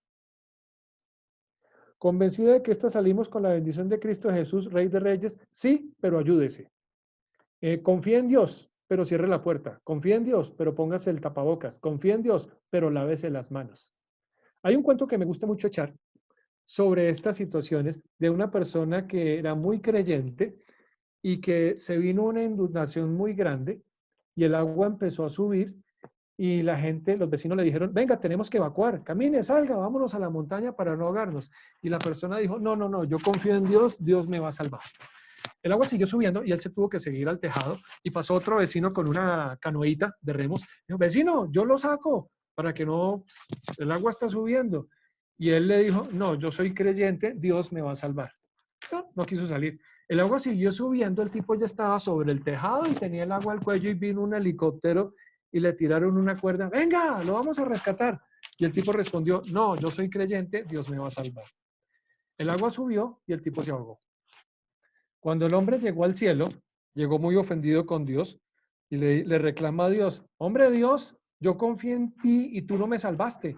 ¿Convencido de que esta salimos con la bendición de Cristo Jesús, Rey de Reyes? Sí, pero ayúdese. Confía en Dios, pero cierre la puerta. Confía en Dios, pero póngase el tapabocas. Confía en Dios, pero lávese las manos. Hay un cuento que me gusta mucho echar sobre estas situaciones de una persona que era muy creyente y que se vino una inundación muy grande y el agua empezó a subir y la gente, los vecinos le dijeron, venga, tenemos que evacuar, camine, salga, vámonos a la montaña para no ahogarnos. Y la persona dijo, no, no, no, yo confío en Dios, Dios me va a salvar. El agua siguió subiendo y él se tuvo que seguir al tejado y pasó otro vecino con una canoita de remos. Dijo, vecino, yo lo saco para que no, el agua está subiendo. Y él le dijo, no, yo soy creyente, Dios me va a salvar. No, no quiso salir. El agua siguió subiendo, el tipo ya estaba sobre el tejado y tenía el agua al cuello y vino un helicóptero y le tiraron una cuerda, venga, lo vamos a rescatar. Y el tipo respondió, no, yo soy creyente, Dios me va a salvar. El agua subió y el tipo se ahogó. Cuando el hombre llegó al cielo, llegó muy ofendido con Dios y le reclama a Dios, hombre Dios, yo confié en ti y tú no me salvaste.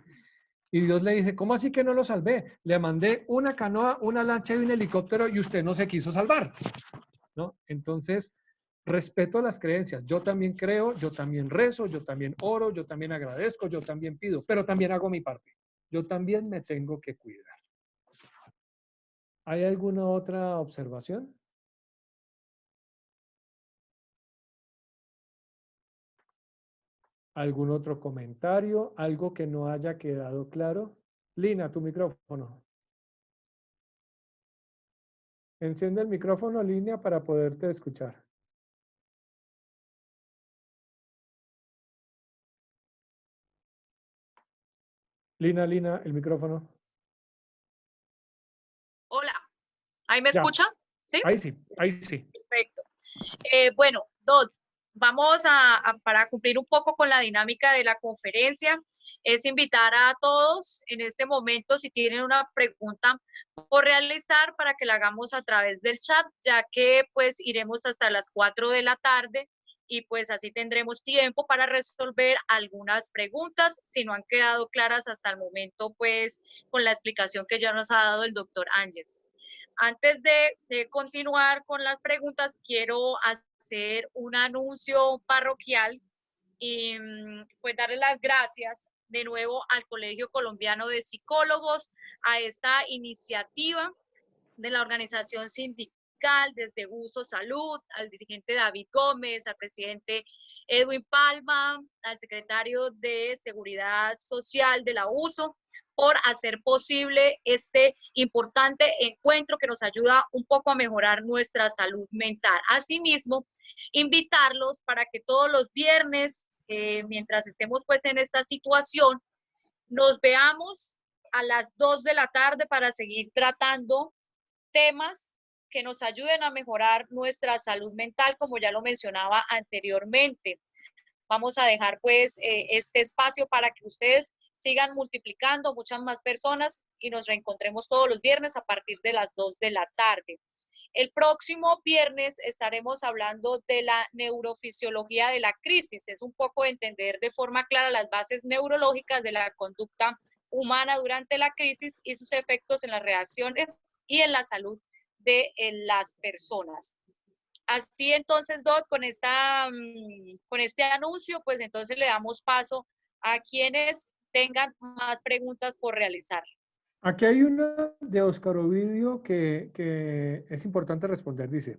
Y Dios le dice, ¿cómo así que no lo salvé? Le mandé una canoa, una lancha y un helicóptero y usted no se quiso salvar, ¿no? Entonces, respeto las creencias. Yo también creo, yo también rezo, yo también oro, yo también agradezco, yo también pido, pero también hago mi parte. Yo también me tengo que cuidar. ¿Hay alguna otra observación? ¿Algún otro comentario? ¿Algo que no haya quedado claro? Lina, tu micrófono. Enciende el micrófono, Lina, para poderte escuchar. Lina, el micrófono. Hola, ¿ahí me Ya, escucha? ¿Sí? ahí sí, ahí sí. Perfecto. Bueno, Dot, vamos para cumplir un poco con la dinámica de la conferencia, es invitar a todos en este momento, si tienen una pregunta por realizar, para que la hagamos a través del chat, ya que pues iremos hasta las 4 de la tarde y pues así tendremos tiempo para resolver algunas preguntas, si no han quedado claras hasta el momento, pues con la explicación que ya nos ha dado el doctor Ángels. Antes de continuar con las preguntas, quiero hacer un anuncio parroquial y pues darle las gracias de nuevo al Colegio Colombiano de Psicólogos, a esta iniciativa de la organización sindical desde Uso Salud, al dirigente David Gómez, al presidente Edwin Palma, al secretario de Seguridad Social de la USO, por hacer posible este importante encuentro que nos ayuda un poco a mejorar nuestra salud mental. Asimismo, invitarlos para que todos los viernes, mientras estemos pues en esta situación, nos veamos a las 2 de la tarde para seguir tratando temas que nos ayuden a mejorar nuestra salud mental, como ya lo mencionaba anteriormente. Vamos a dejar pues este espacio para que ustedes sigan multiplicando muchas más personas y nos reencontremos todos los viernes a partir de las 2 de la tarde. El próximo viernes estaremos hablando de la neurofisiología de la crisis. Es un poco entender de forma clara las bases neurológicas de la conducta humana durante la crisis y sus efectos en las reacciones y en la salud de las personas. Así entonces, Dot, con este anuncio, pues entonces le damos paso a quienes tengan más preguntas por realizar. Aquí hay una de Óscar Ovidio que es importante responder. Dice,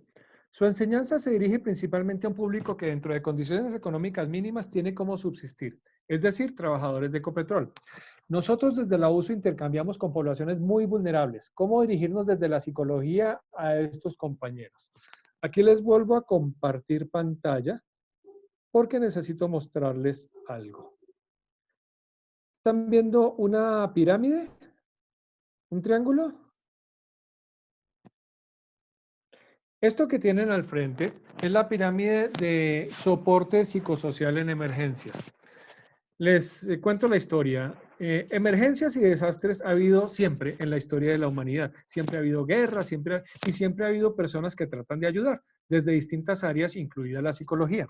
su enseñanza se dirige principalmente a un público que dentro de condiciones económicas mínimas tiene cómo subsistir, es decir, trabajadores de Ecopetrol. Nosotros desde la USO intercambiamos con poblaciones muy vulnerables. ¿Cómo dirigirnos desde la psicología a estos compañeros? Aquí les vuelvo a compartir pantalla porque necesito mostrarles algo. ¿Están viendo una pirámide? ¿Un triángulo? Esto que tienen al frente es la pirámide de soporte psicosocial en emergencias. Les cuento la historia. Emergencias y desastres ha habido siempre en la historia de la humanidad. Siempre ha habido guerras, y siempre ha habido personas que tratan de ayudar, desde distintas áreas, incluida la psicología.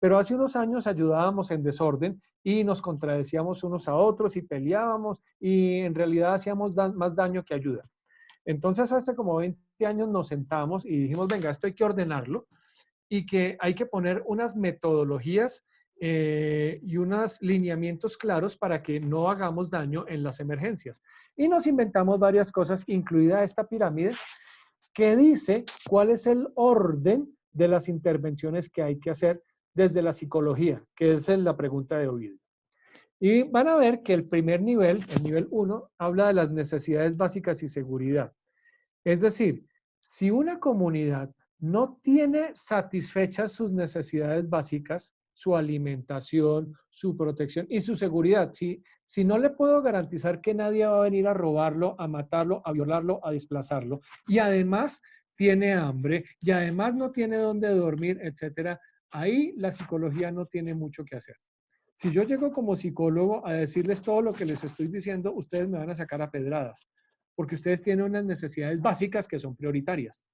Pero hace unos años ayudábamos en desorden y nos contradecíamos unos a otros y peleábamos y en realidad hacíamos más daño que ayuda. Entonces hace como 20 años nos sentamos y dijimos, venga, esto hay que ordenarlo y que hay que poner unas metodologías y unos lineamientos claros para que no hagamos daño en las emergencias. Y nos inventamos varias cosas, incluida esta pirámide, que dice cuál es el orden de las intervenciones que hay que hacer desde la psicología, que es la pregunta de Ovidio. Y van a ver que el primer nivel, el nivel 1, habla de las necesidades básicas y seguridad. Es decir, si una comunidad no tiene satisfechas sus necesidades básicas, su alimentación, su protección y su seguridad, si no le puedo garantizar que nadie va a venir a robarlo, a matarlo, a violarlo, a desplazarlo, y además tiene hambre, y además no tiene dónde dormir, etcétera, ahí la psicología no tiene mucho que hacer. Si yo llego como psicólogo a decirles todo lo que les estoy diciendo, ustedes me van a sacar a pedradas, porque ustedes tienen unas necesidades básicas que son prioritarias.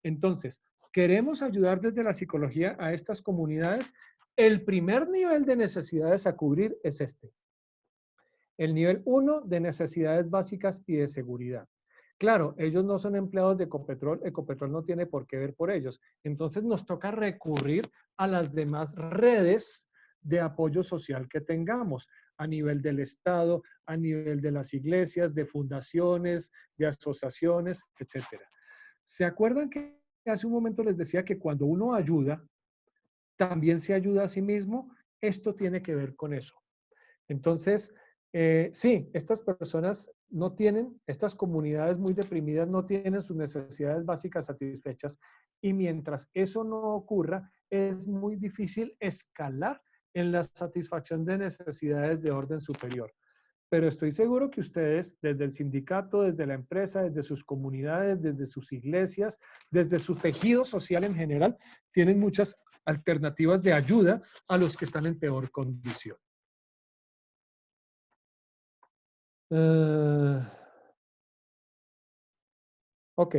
Entonces, queremos ayudar desde la psicología a estas comunidades. El primer nivel de necesidades a cubrir es este. El nivel 1 de necesidades básicas y de seguridad. Claro, ellos no son empleados de Ecopetrol, Ecopetrol no tiene por qué ver por ellos. Entonces nos toca recurrir a las demás redes de apoyo social que tengamos a nivel del Estado, a nivel de las iglesias, de fundaciones, de asociaciones, etcétera. ¿Se acuerdan que hace un momento les decía que cuando uno ayuda, también se ayuda a sí mismo? Esto tiene que ver con eso. Entonces, sí, estas personas no tienen, estas comunidades muy deprimidas no tienen sus necesidades básicas satisfechas y mientras eso no ocurra, es muy difícil escalar en la satisfacción de necesidades de orden superior. Pero estoy seguro que ustedes, desde el sindicato, desde la empresa, desde sus comunidades, desde sus iglesias, desde su tejido social en general, tienen muchas alternativas de ayuda a los que están en peor condición. Ok.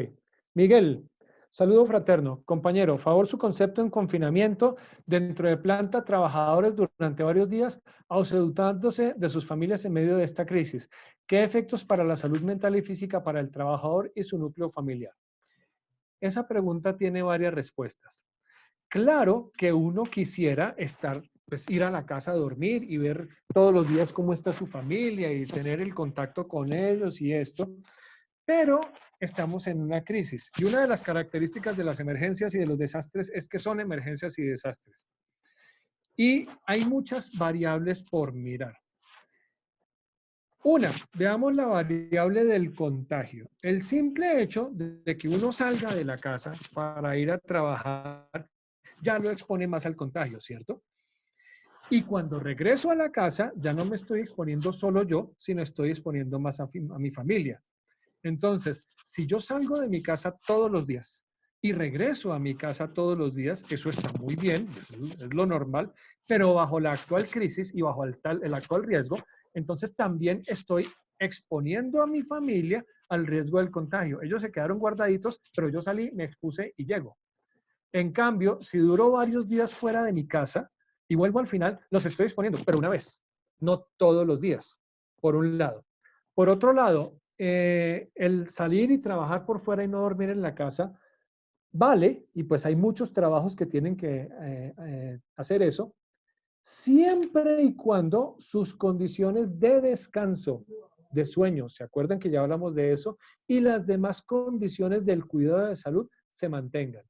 Miguel, saludo fraterno. Compañero, favor su concepto en confinamiento dentro de planta, trabajadores durante varios días, ausentándose de sus familias en medio de esta crisis. ¿Qué efectos para la salud mental y física para el trabajador y su núcleo familiar? Esa pregunta tiene varias respuestas. Claro que uno quisiera pues ir a la casa a dormir y ver todos los días cómo está su familia y tener el contacto con ellos y esto, pero estamos en una crisis. Y una de las características de las emergencias y de los desastres es que son emergencias y desastres. Y hay muchas variables por mirar. Una, veamos la variable del contagio. El simple hecho de que uno salga de la casa para ir a trabajar ya lo expone más al contagio, ¿cierto? Y cuando regreso a la casa, ya no me estoy exponiendo solo yo, sino estoy exponiendo más a mi familia. Entonces, si yo salgo de mi casa todos los días y regreso a mi casa todos los días, eso está muy bien, es lo normal, pero bajo la actual crisis y bajo el actual riesgo, Entonces también estoy exponiendo a mi familia al riesgo del contagio. Ellos se quedaron guardaditos, pero yo salí, me expuse y llego. En cambio, si duro varios días fuera de mi casa y vuelvo al final, los estoy exponiendo, pero una vez, no todos los días, por un lado. Por otro lado, el salir y trabajar por fuera y no dormir en la casa, vale, y pues hay muchos trabajos que tienen que hacer eso, siempre y cuando sus condiciones de descanso, de sueño, ¿se acuerdan que ya hablamos de eso? Y las demás condiciones del cuidado de salud se mantengan.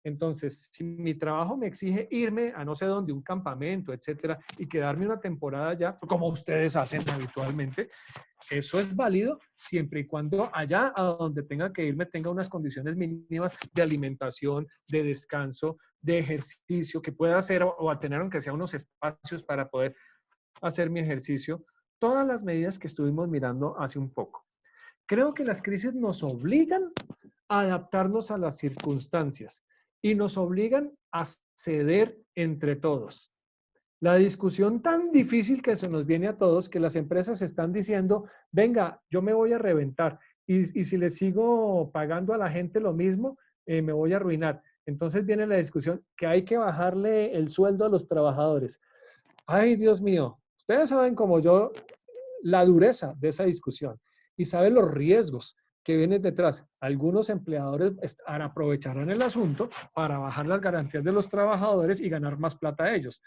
Entonces, si mi trabajo me exige irme a no sé dónde, un campamento, etcétera, y quedarme una temporada allá, como ustedes hacen habitualmente, eso es válido siempre y cuando allá a donde tenga que irme tenga unas condiciones mínimas de alimentación, de descanso, de ejercicio, que pueda hacer o a tener aunque sea unos espacios para poder hacer mi ejercicio. Todas las medidas que estuvimos mirando hace un poco. Creo que las crisis nos obligan a adaptarnos a las circunstancias y nos obligan a ceder entre todos. La discusión tan difícil que se nos viene a todos, que las empresas están diciendo, venga, yo me voy a reventar y si le sigo pagando a la gente lo mismo, me voy a arruinar. Entonces viene la discusión que hay que bajarle el sueldo a los trabajadores. Ay, Dios mío, ustedes saben como yo la dureza de esa discusión y saben los riesgos que vienen detrás. Algunos empleadores aprovecharán el asunto para bajar las garantías de los trabajadores y ganar más plata a ellos.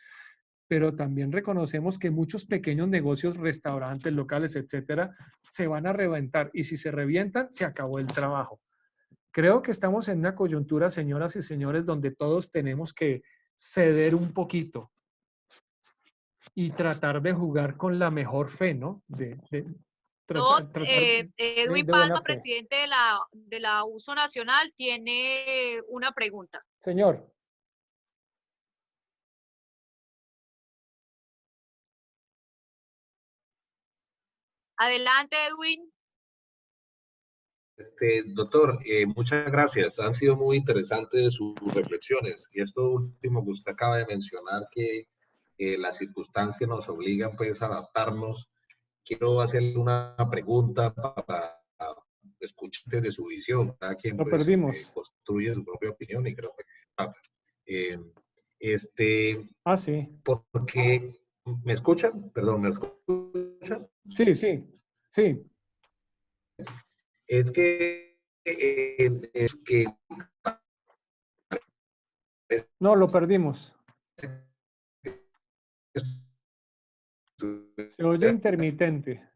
Pero también reconocemos que muchos pequeños negocios, restaurantes, locales, etcétera, se van a reventar y si se revientan, se acabó el trabajo. Creo que estamos en una coyuntura, señoras y señores, donde todos tenemos que ceder un poquito y tratar de jugar con la mejor fe, ¿no? Edwin De buena Palma, fe. presidente de la USO Nacional, tiene una pregunta. Señor. Adelante, Edwin. Doctor, muchas gracias. Han sido muy interesantes sus reflexiones. Y esto último que usted acaba de mencionar, que las circunstancias nos obligan pues a adaptarnos. Quiero hacerle una pregunta para escuchar desde su visión. Cada quien Lo pues perdimos. construye su propia opinión y creo que sí. porque ¿me escuchan? Perdón, ¿me escuchan? Sí, sí, sí. Es que No, lo perdimos. Se oye intermitente.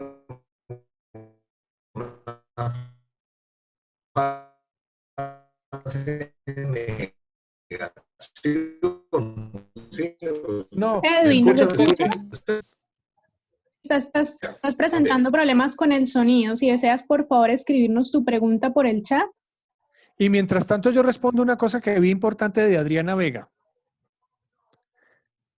No, Edwin, ¿nos escuchas? Estás presentando problemas con el sonido. Si deseas, por favor, escribirnos tu pregunta por el chat. Y mientras tanto yo respondo una cosa que vi importante de Adriana Vega.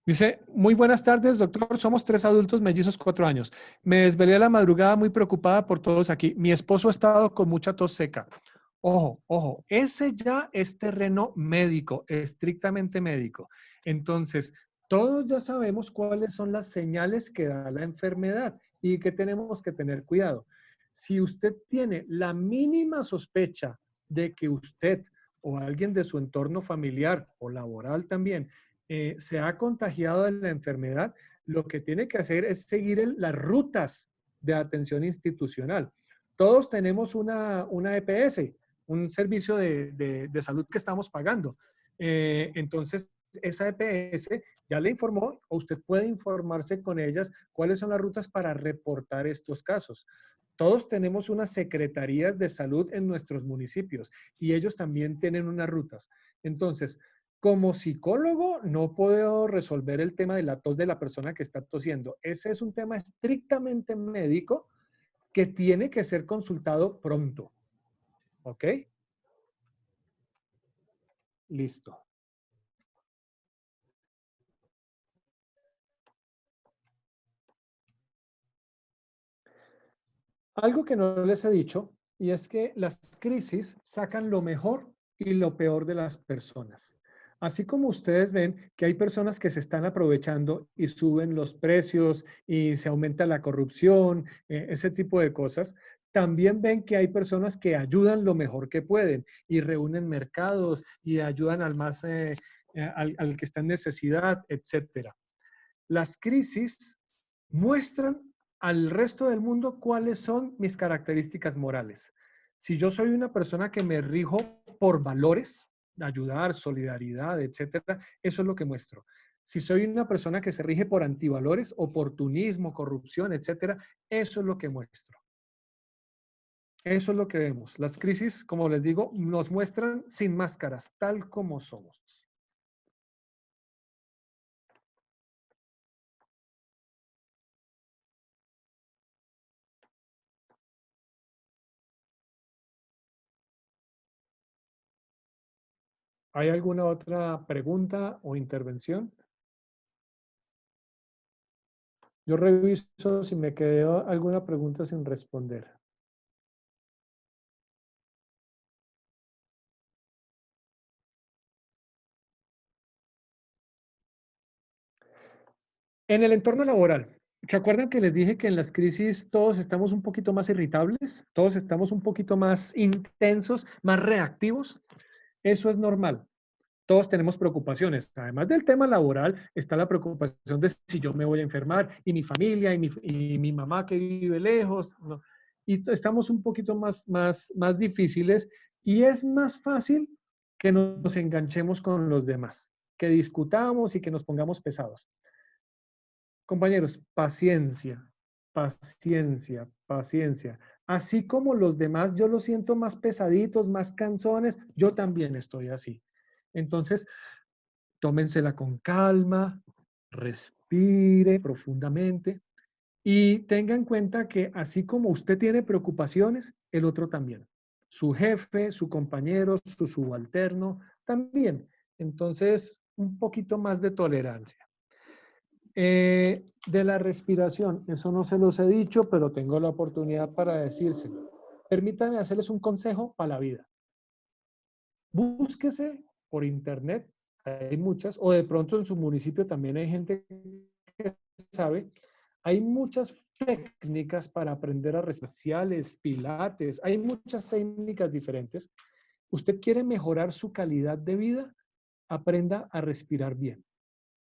Dice, muy buenas tardes, doctor. Somos 3 adultos mellizos, 4 años. Me desvelé a la madrugada muy preocupada por todos aquí. Mi esposo ha estado con mucha tos seca. Ojo, ojo, ese ya es terreno médico, estrictamente médico. Entonces, todos ya sabemos cuáles son las señales que da la enfermedad y que tenemos que tener cuidado. Si usted tiene la mínima sospecha de que usted o alguien de su entorno familiar o laboral también se ha contagiado de la enfermedad, lo que tiene que hacer es seguir las rutas de atención institucional. Todos tenemos una EPS, un servicio de salud que estamos pagando. Entonces, esa EPS ya le informó, o usted puede informarse con ellas cuáles son las rutas para reportar estos casos. Todos tenemos unas secretarías de salud en nuestros municipios y ellos también tienen unas rutas. Entonces, como psicólogo, no puedo resolver el tema de la tos de la persona que está tosiendo. Ese es un tema estrictamente médico que tiene que ser consultado pronto. ¿Ok? Listo. Algo que no les he dicho, y es que las crisis sacan lo mejor y lo peor de las personas. Así como ustedes ven que hay personas que se están aprovechando y suben los precios y se aumenta la corrupción, ese tipo de cosas, también ven que hay personas que ayudan lo mejor que pueden y reúnen mercados y ayudan al más, al que está en necesidad, etcétera. Las crisis muestran al resto del mundo cuáles son mis características morales. Si yo soy una persona que me rijo por valores, ayudar, solidaridad, etcétera, eso es lo que muestro. Si soy una persona que se rige por antivalores, oportunismo, corrupción, etcétera, eso es lo que muestro. Eso es lo que vemos. Las crisis, como les digo, nos muestran sin máscaras, tal como somos. ¿Hay alguna otra pregunta o intervención? Yo reviso si me quedó alguna pregunta sin responder. En el entorno laboral, ¿se acuerdan que les dije que en las crisis todos estamos un poquito más irritables? Todos estamos un poquito más intensos, más reactivos. Eso es normal. Todos tenemos preocupaciones. Además del tema laboral, está la preocupación de si yo me voy a enfermar y mi familia y mi mamá que vive lejos, ¿no? Y estamos un poquito más difíciles y es más fácil que nos enganchemos con los demás, que discutamos y que nos pongamos pesados. Compañeros, paciencia, paciencia, paciencia. Así como los demás, yo los siento más pesaditos, más cansones, yo también estoy así. Entonces, tómensela con calma, respire profundamente y tenga en cuenta que así como usted tiene preocupaciones, el otro también. Su jefe, su compañero, su subalterno, también. Entonces, un poquito más de tolerancia. De la respiración, eso no se los he dicho, pero tengo la oportunidad para decírselo. Permítanme hacerles un consejo para la vida. Búsquese por internet, hay muchas, o de pronto en su municipio también hay gente que sabe, hay muchas técnicas para aprender a respirar, pilates, hay muchas técnicas diferentes. ¿Usted quiere mejorar su calidad de vida? Aprenda a respirar bien.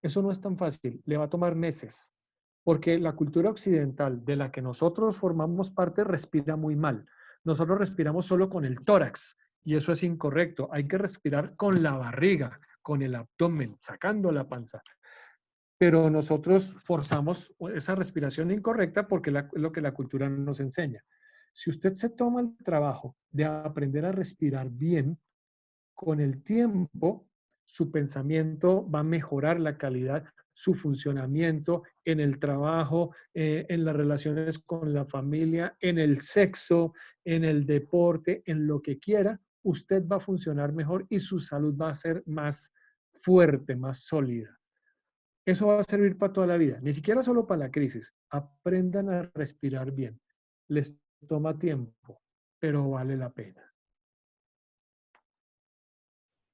Eso no es tan fácil, le va a tomar meses, porque la cultura occidental de la que nosotros formamos parte respira muy mal. Nosotros respiramos solo con el tórax y eso es incorrecto. Hay que respirar con la barriga, con el abdomen, sacando la panza. Pero nosotros forzamos esa respiración incorrecta porque es lo que la cultura nos enseña. Si usted se toma el trabajo de aprender a respirar bien, con el tiempo su pensamiento va a mejorar la calidad, su funcionamiento en el trabajo, en las relaciones con la familia, en el sexo, en el deporte, en lo que quiera, usted va a funcionar mejor y su salud va a ser más fuerte, más sólida. Eso va a servir para toda la vida, ni siquiera solo para la crisis. Aprendan a respirar bien. Les toma tiempo, pero vale la pena.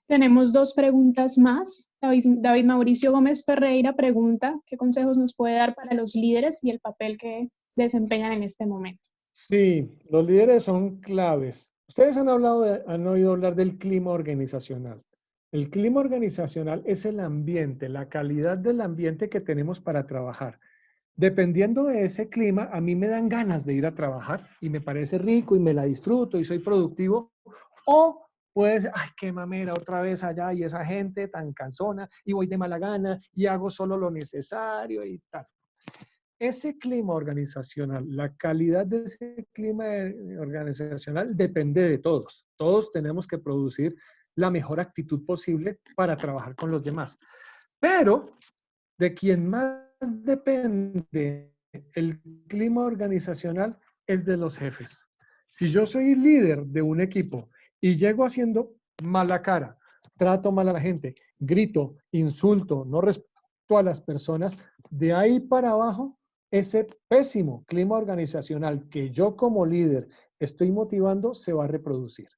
Tenemos dos preguntas más. David Mauricio Gómez Ferreira pregunta, ¿qué consejos nos puede dar para los líderes y el papel que desempeñan en este momento? Sí, los líderes son claves. Ustedes han oído hablar del clima organizacional. El clima organizacional es el ambiente, la calidad del ambiente que tenemos para trabajar. Dependiendo de ese clima, a mí me dan ganas de ir a trabajar y me parece rico y me la disfruto y soy productivo. O puede ser, ay, qué mamera, otra vez allá y esa gente tan cansona y voy de mala gana y hago solo lo necesario y tal. Ese clima organizacional, la calidad de ese clima organizacional depende de todos. Todos tenemos que producir la mejor actitud posible para trabajar con los demás. Pero de quien más depende el clima organizacional es de los jefes. Si yo soy líder de un equipo y llego haciendo mala cara, trato mal a la gente, grito, insulto, no respeto a las personas, de ahí para abajo, ese pésimo clima organizacional que yo como líder estoy motivando se va a reproducir.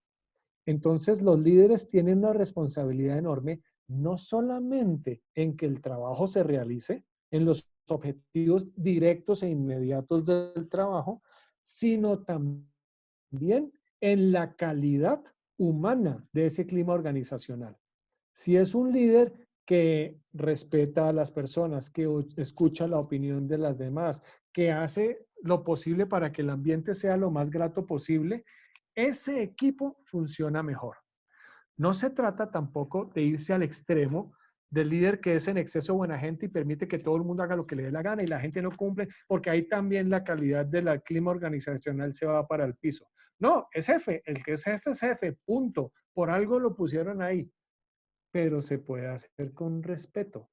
Entonces, los líderes tienen una responsabilidad enorme, no solamente en que el trabajo se realice, en los objetivos directos e inmediatos del trabajo, sino también en la calidad humana de ese clima organizacional. Si es un líder que respeta a las personas, que escucha la opinión de las demás, que hace lo posible para que el ambiente sea lo más grato posible, ese equipo funciona mejor. No se trata tampoco de irse al extremo del líder que es en exceso buena gente y permite que todo el mundo haga lo que le dé la gana y la gente no cumple, porque ahí también la calidad del clima organizacional se va para el piso. No, es jefe, el que es jefe, punto. Por algo lo pusieron ahí, pero se puede hacer con respeto.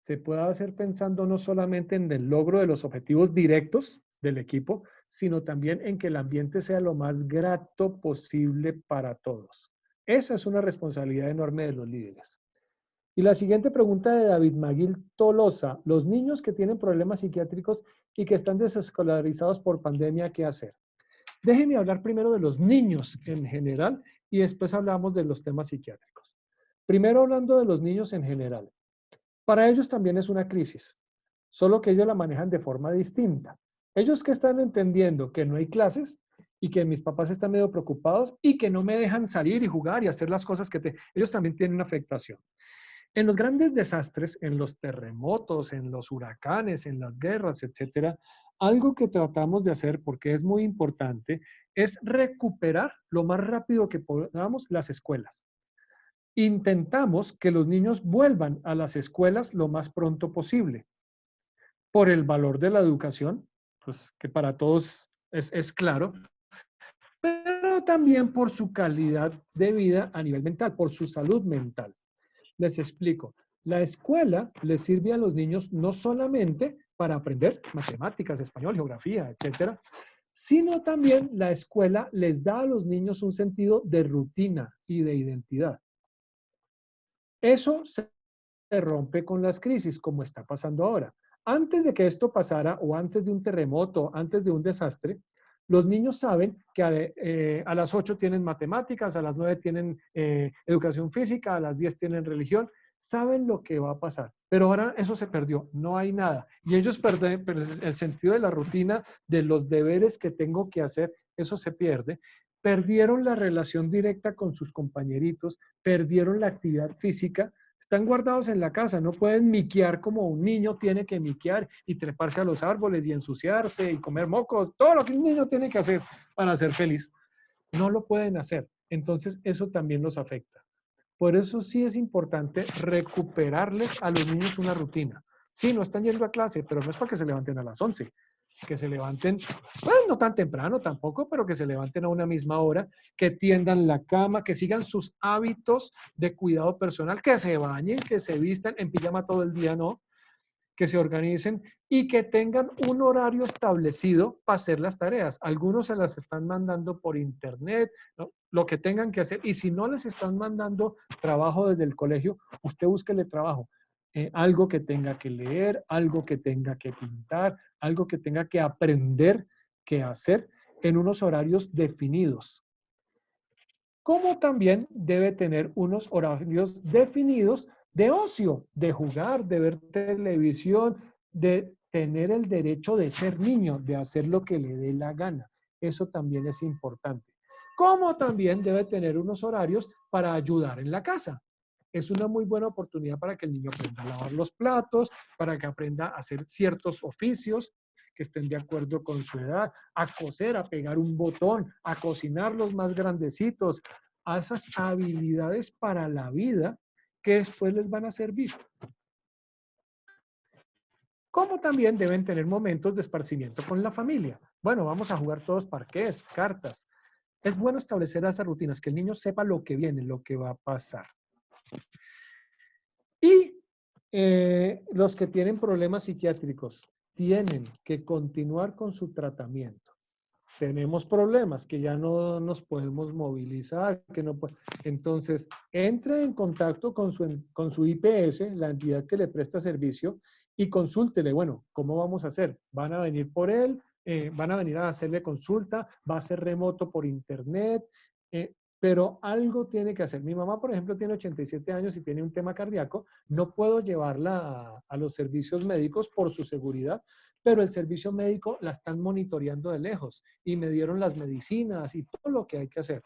Se puede hacer pensando no solamente en el logro de los objetivos directos del equipo, sino también en que el ambiente sea lo más grato posible para todos. Esa es una responsabilidad enorme de los líderes. Y la siguiente pregunta de David Maguil Tolosa. Los niños que tienen problemas psiquiátricos y que están desescolarizados por pandemia, ¿qué hacer? Déjenme hablar primero de los niños en general y después hablamos de los temas psiquiátricos. Primero hablando de los niños en general. Para ellos también es una crisis, solo que ellos la manejan de forma distinta. Ellos que están entendiendo que no hay clases y que mis papás están medio preocupados y que no me dejan salir y jugar y hacer las cosas ellos también tienen una afectación. En los grandes desastres, en los terremotos, en los huracanes, en las guerras, etcétera, algo que tratamos de hacer, porque es muy importante, es recuperar lo más rápido que podamos las escuelas. Intentamos que los niños vuelvan a las escuelas lo más pronto posible, por el valor de la educación, pues que para todos es claro, pero también por su calidad de vida a nivel mental, por su salud mental. Les explico. La escuela les sirve a los niños no solamente para aprender matemáticas, español, geografía, etcétera, sino también la escuela les da a los niños un sentido de rutina y de identidad. Eso se rompe con las crisis, como está pasando ahora. Antes de que esto pasara, o antes de un terremoto, antes de un desastre, los niños saben que a las 8 tienen matemáticas, a las 9 tienen educación física, a las 10 tienen religión, saben lo que va a pasar. Pero ahora eso se perdió, no hay nada. Y ellos pierden el sentido de la rutina, de los deberes que tengo que hacer, eso se pierde. Perdieron la relación directa con sus compañeritos, perdieron la actividad física, están guardados en la casa, no pueden miquear como un niño tiene que miquear y treparse a los árboles y ensuciarse y comer mocos, todo lo que un niño tiene que hacer para ser feliz. No lo pueden hacer. Entonces eso también los afecta. Por eso sí es importante recuperarles a los niños una rutina. Sí, no están yendo a clase, pero no es para que se levanten a las 11. Que se levanten, pues no tan temprano tampoco, pero que se levanten a una misma hora, que tiendan la cama, que sigan sus hábitos de cuidado personal, que se bañen, que se vistan en pijama todo el día, no, que se organicen y que tengan un horario establecido para hacer las tareas. Algunos se las están mandando por internet, ¿no? Lo que tengan que hacer. Y si no les están mandando trabajo desde el colegio, usted búsquele trabajo. Algo que tenga que leer, algo que tenga que pintar, algo que tenga que aprender que hacer en unos horarios definidos. Como también debe tener unos horarios definidos de ocio, de jugar, de ver televisión, de tener el derecho de ser niño, de hacer lo que le dé la gana. Eso también es importante. Como también debe tener unos horarios para ayudar en la casa. Es una muy buena oportunidad para que el niño aprenda a lavar los platos, para que aprenda a hacer ciertos oficios que estén de acuerdo con su edad, a coser, a pegar un botón, a cocinar los más grandecitos, a esas habilidades para la vida que después les van a servir. Como también deben tener momentos de esparcimiento con la familia. Bueno, vamos a jugar todos parqués, cartas. Es bueno establecer esas rutinas, que el niño sepa lo que viene, lo que va a pasar. Y los que tienen problemas psiquiátricos tienen que continuar con su tratamiento. Tenemos problemas que ya no nos podemos movilizar, que no entonces entre en contacto con su IPS, la entidad que le presta servicio, y consúltele, bueno, ¿cómo vamos a hacer? ¿Van a venir por él? ¿Van a venir a hacerle consulta? ¿Va a ser remoto por internet? Pero algo tiene que hacer. Mi mamá, por ejemplo, tiene 87 años y tiene un tema cardíaco. No puedo llevarla a los servicios médicos por su seguridad, pero el servicio médico la están monitoreando de lejos y me dieron las medicinas y todo lo que hay que hacer.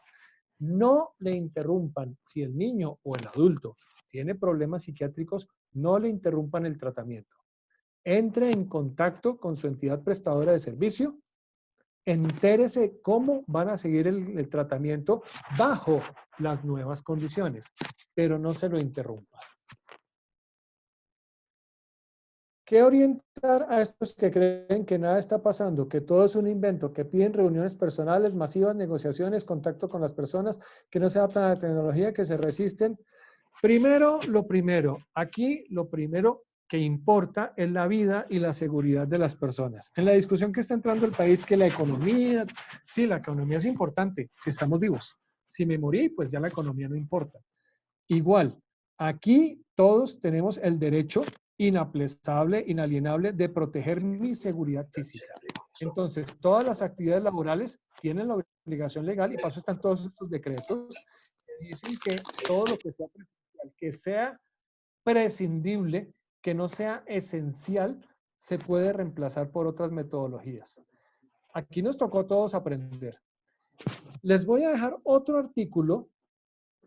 No le interrumpan, si el niño o el adulto tiene problemas psiquiátricos, no le interrumpan el tratamiento. Entre en contacto con su entidad prestadora de servicio, entérese cómo van a seguir el tratamiento bajo las nuevas condiciones, pero no se lo interrumpa. ¿Qué orientar a estos que creen que nada está pasando, que todo es un invento, que piden reuniones personales, masivas, negociaciones, contacto con las personas, que no se adaptan a la tecnología, que se resisten? Primero, lo primero. Aquí lo primero que importa es la vida y la seguridad de las personas. En la discusión que está entrando el país, que la economía, sí, la economía es importante, si estamos vivos. Si me morí, pues ya la economía no importa. Igual, aquí todos tenemos el derecho inaplazable, inalienable de proteger mi seguridad física. Entonces, todas las actividades laborales tienen la obligación legal y para eso están todos estos decretos que dicen que todo lo que sea presencial, que sea prescindible, que no sea esencial, se puede reemplazar por otras metodologías. Aquí nos tocó a todos aprender. Les voy a dejar otro artículo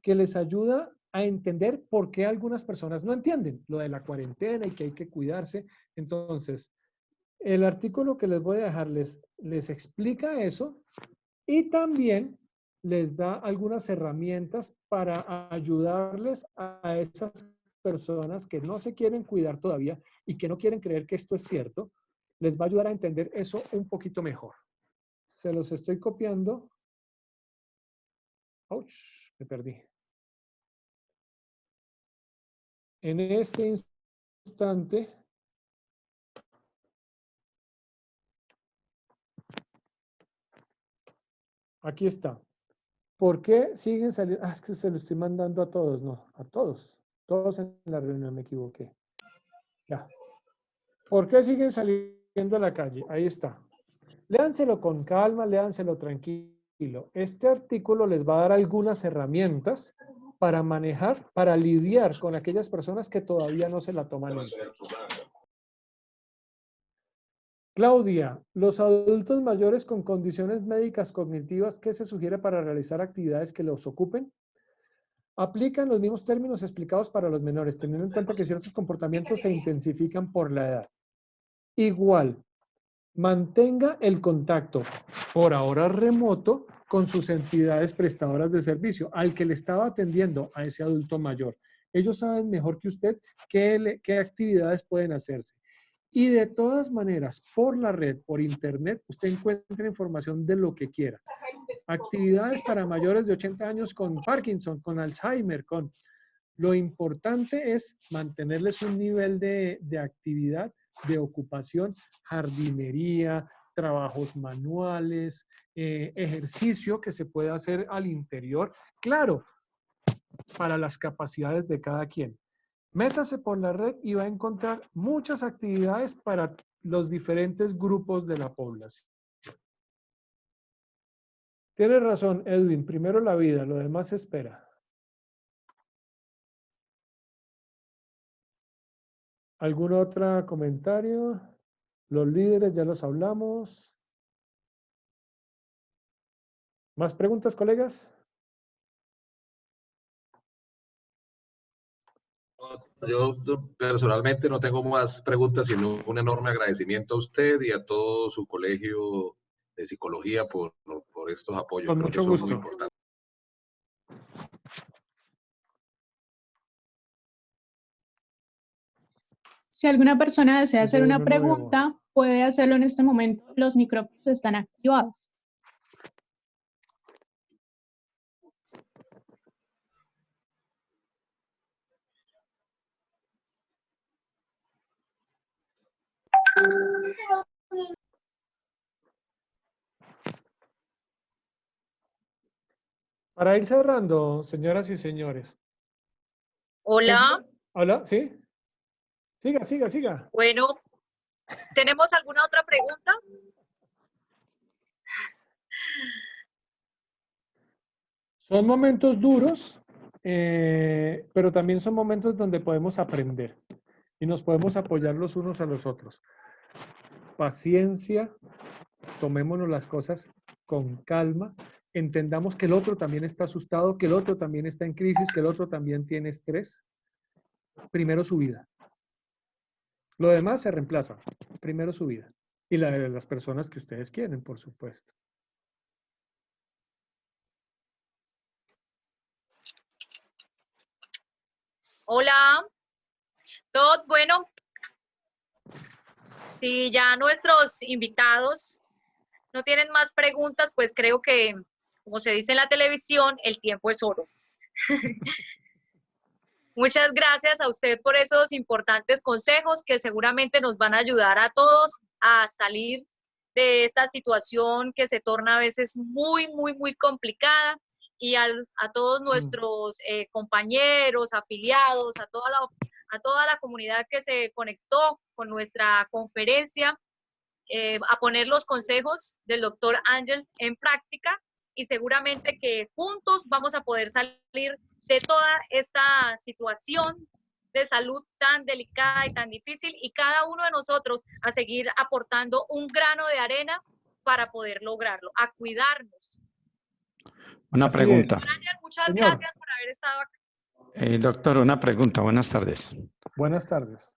que les ayuda a entender por qué algunas personas no entienden lo de la cuarentena y que hay que cuidarse. Entonces, el artículo que les voy a dejar les explica eso y también les da algunas herramientas para ayudarles a esas personas que no se quieren cuidar todavía y que no quieren creer que esto es cierto. Les va a ayudar a entender eso un poquito mejor. Se los estoy copiando. ¡Auch! Me perdí. En este instante, aquí está. ¿Por qué siguen saliendo? Ah, es que se lo estoy mandando a todos, no, a todos. Todos en la reunión, me equivoqué. Ya. ¿Por qué siguen saliendo a la calle? Ahí está. Léanselo con calma, léanselo tranquilo. Este artículo les va a dar algunas herramientas para manejar, para lidiar con aquellas personas que todavía no se la toman en serio. Claudia, los adultos mayores con condiciones médicas cognitivas, ¿qué se sugiere para realizar actividades que los ocupen? Aplican los mismos términos explicados para los menores, teniendo en cuenta que ciertos comportamientos se intensifican por la edad. Igual, mantenga el contacto, por ahora remoto, con sus entidades prestadoras de servicio, al que le estaba atendiendo a ese adulto mayor. Ellos saben mejor que usted qué actividades pueden hacerse. Y de todas maneras, por la red, por internet, usted encuentra información de lo que quiera. Actividades para mayores de 80 años con Parkinson, con Alzheimer, con... Lo importante es mantenerles un nivel de actividad, de ocupación, jardinería, trabajos manuales, ejercicio que se puede hacer al interior. Claro, para las capacidades de cada quien. Métase por la red y va a encontrar muchas actividades para los diferentes grupos de la población. Tienes razón, Edwin. Primero la vida, lo demás se espera. ¿Algún otro comentario? Los líderes ya los hablamos. ¿Más preguntas, colegas? Yo personalmente no tengo más preguntas, sino un enorme agradecimiento a usted y a todo su colegio de psicología por estos apoyos. Con Creo mucho que son gusto. muy importantes. Si alguna persona desea hacer una No veo. pregunta, puede hacerlo en este momento. Los micrófonos están activados. Para ir cerrando, señoras y señores. Hola. Hola, ¿sí? Siga. Bueno, ¿tenemos alguna otra pregunta? Son momentos duros, pero también son momentos donde podemos aprender y nos podemos apoyar los unos a los otros. Paciencia, tomémonos las cosas con calma, entendamos que el otro también está asustado, que el otro también está en crisis, que el otro también tiene estrés. Primero su vida. Lo demás se reemplaza. Primero su vida. Y la de las personas que ustedes quieren, por supuesto. Hola, Todd. Bueno, si ya nuestros invitados no tienen más preguntas, pues creo que, como se dice en la televisión, el tiempo es oro. Muchas gracias a usted por esos importantes consejos que seguramente nos van a ayudar a todos a salir de esta situación que se torna a veces muy, muy, muy complicada, y a todos nuestros compañeros, afiliados, a toda la comunidad que se conectó con nuestra conferencia, a poner los consejos del doctor Ángels en práctica, y seguramente que juntos vamos a poder salir de toda esta situación de salud tan delicada y tan difícil, y cada uno de nosotros a seguir aportando un grano de arena para poder lograrlo, a cuidarnos. Una Así pregunta. Ángel, muchas Señor. gracias por haber estado acá. Doctor, una pregunta. Buenas tardes. Buenas tardes.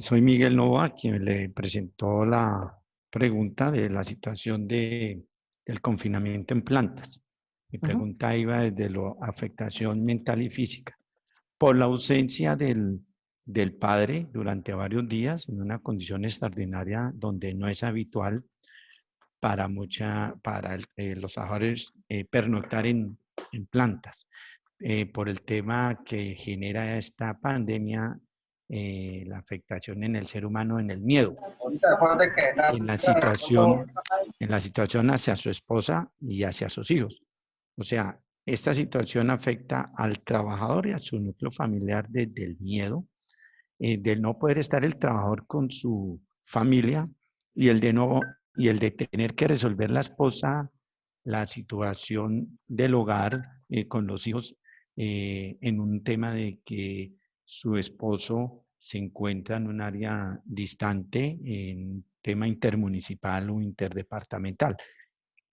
Soy Miguel Nova, quien le presentó la pregunta de la situación del confinamiento en plantas. Mi pregunta iba desde la afectación mental y física. Por la ausencia del padre durante varios días, en una condición extraordinaria donde no es habitual para los trabajadores pernoctar en plantas. Por el tema que genera esta pandemia, la afectación en el ser humano, en el miedo, en la situación hacia su esposa y hacia sus hijos. O sea, esta situación afecta al trabajador y a su núcleo familiar desde el miedo, del no poder estar el trabajador con su familia, y el de tener que resolver la esposa la situación del hogar con los hijos, en un tema de que su esposo se encuentra en un área distante, en un tema intermunicipal o interdepartamental.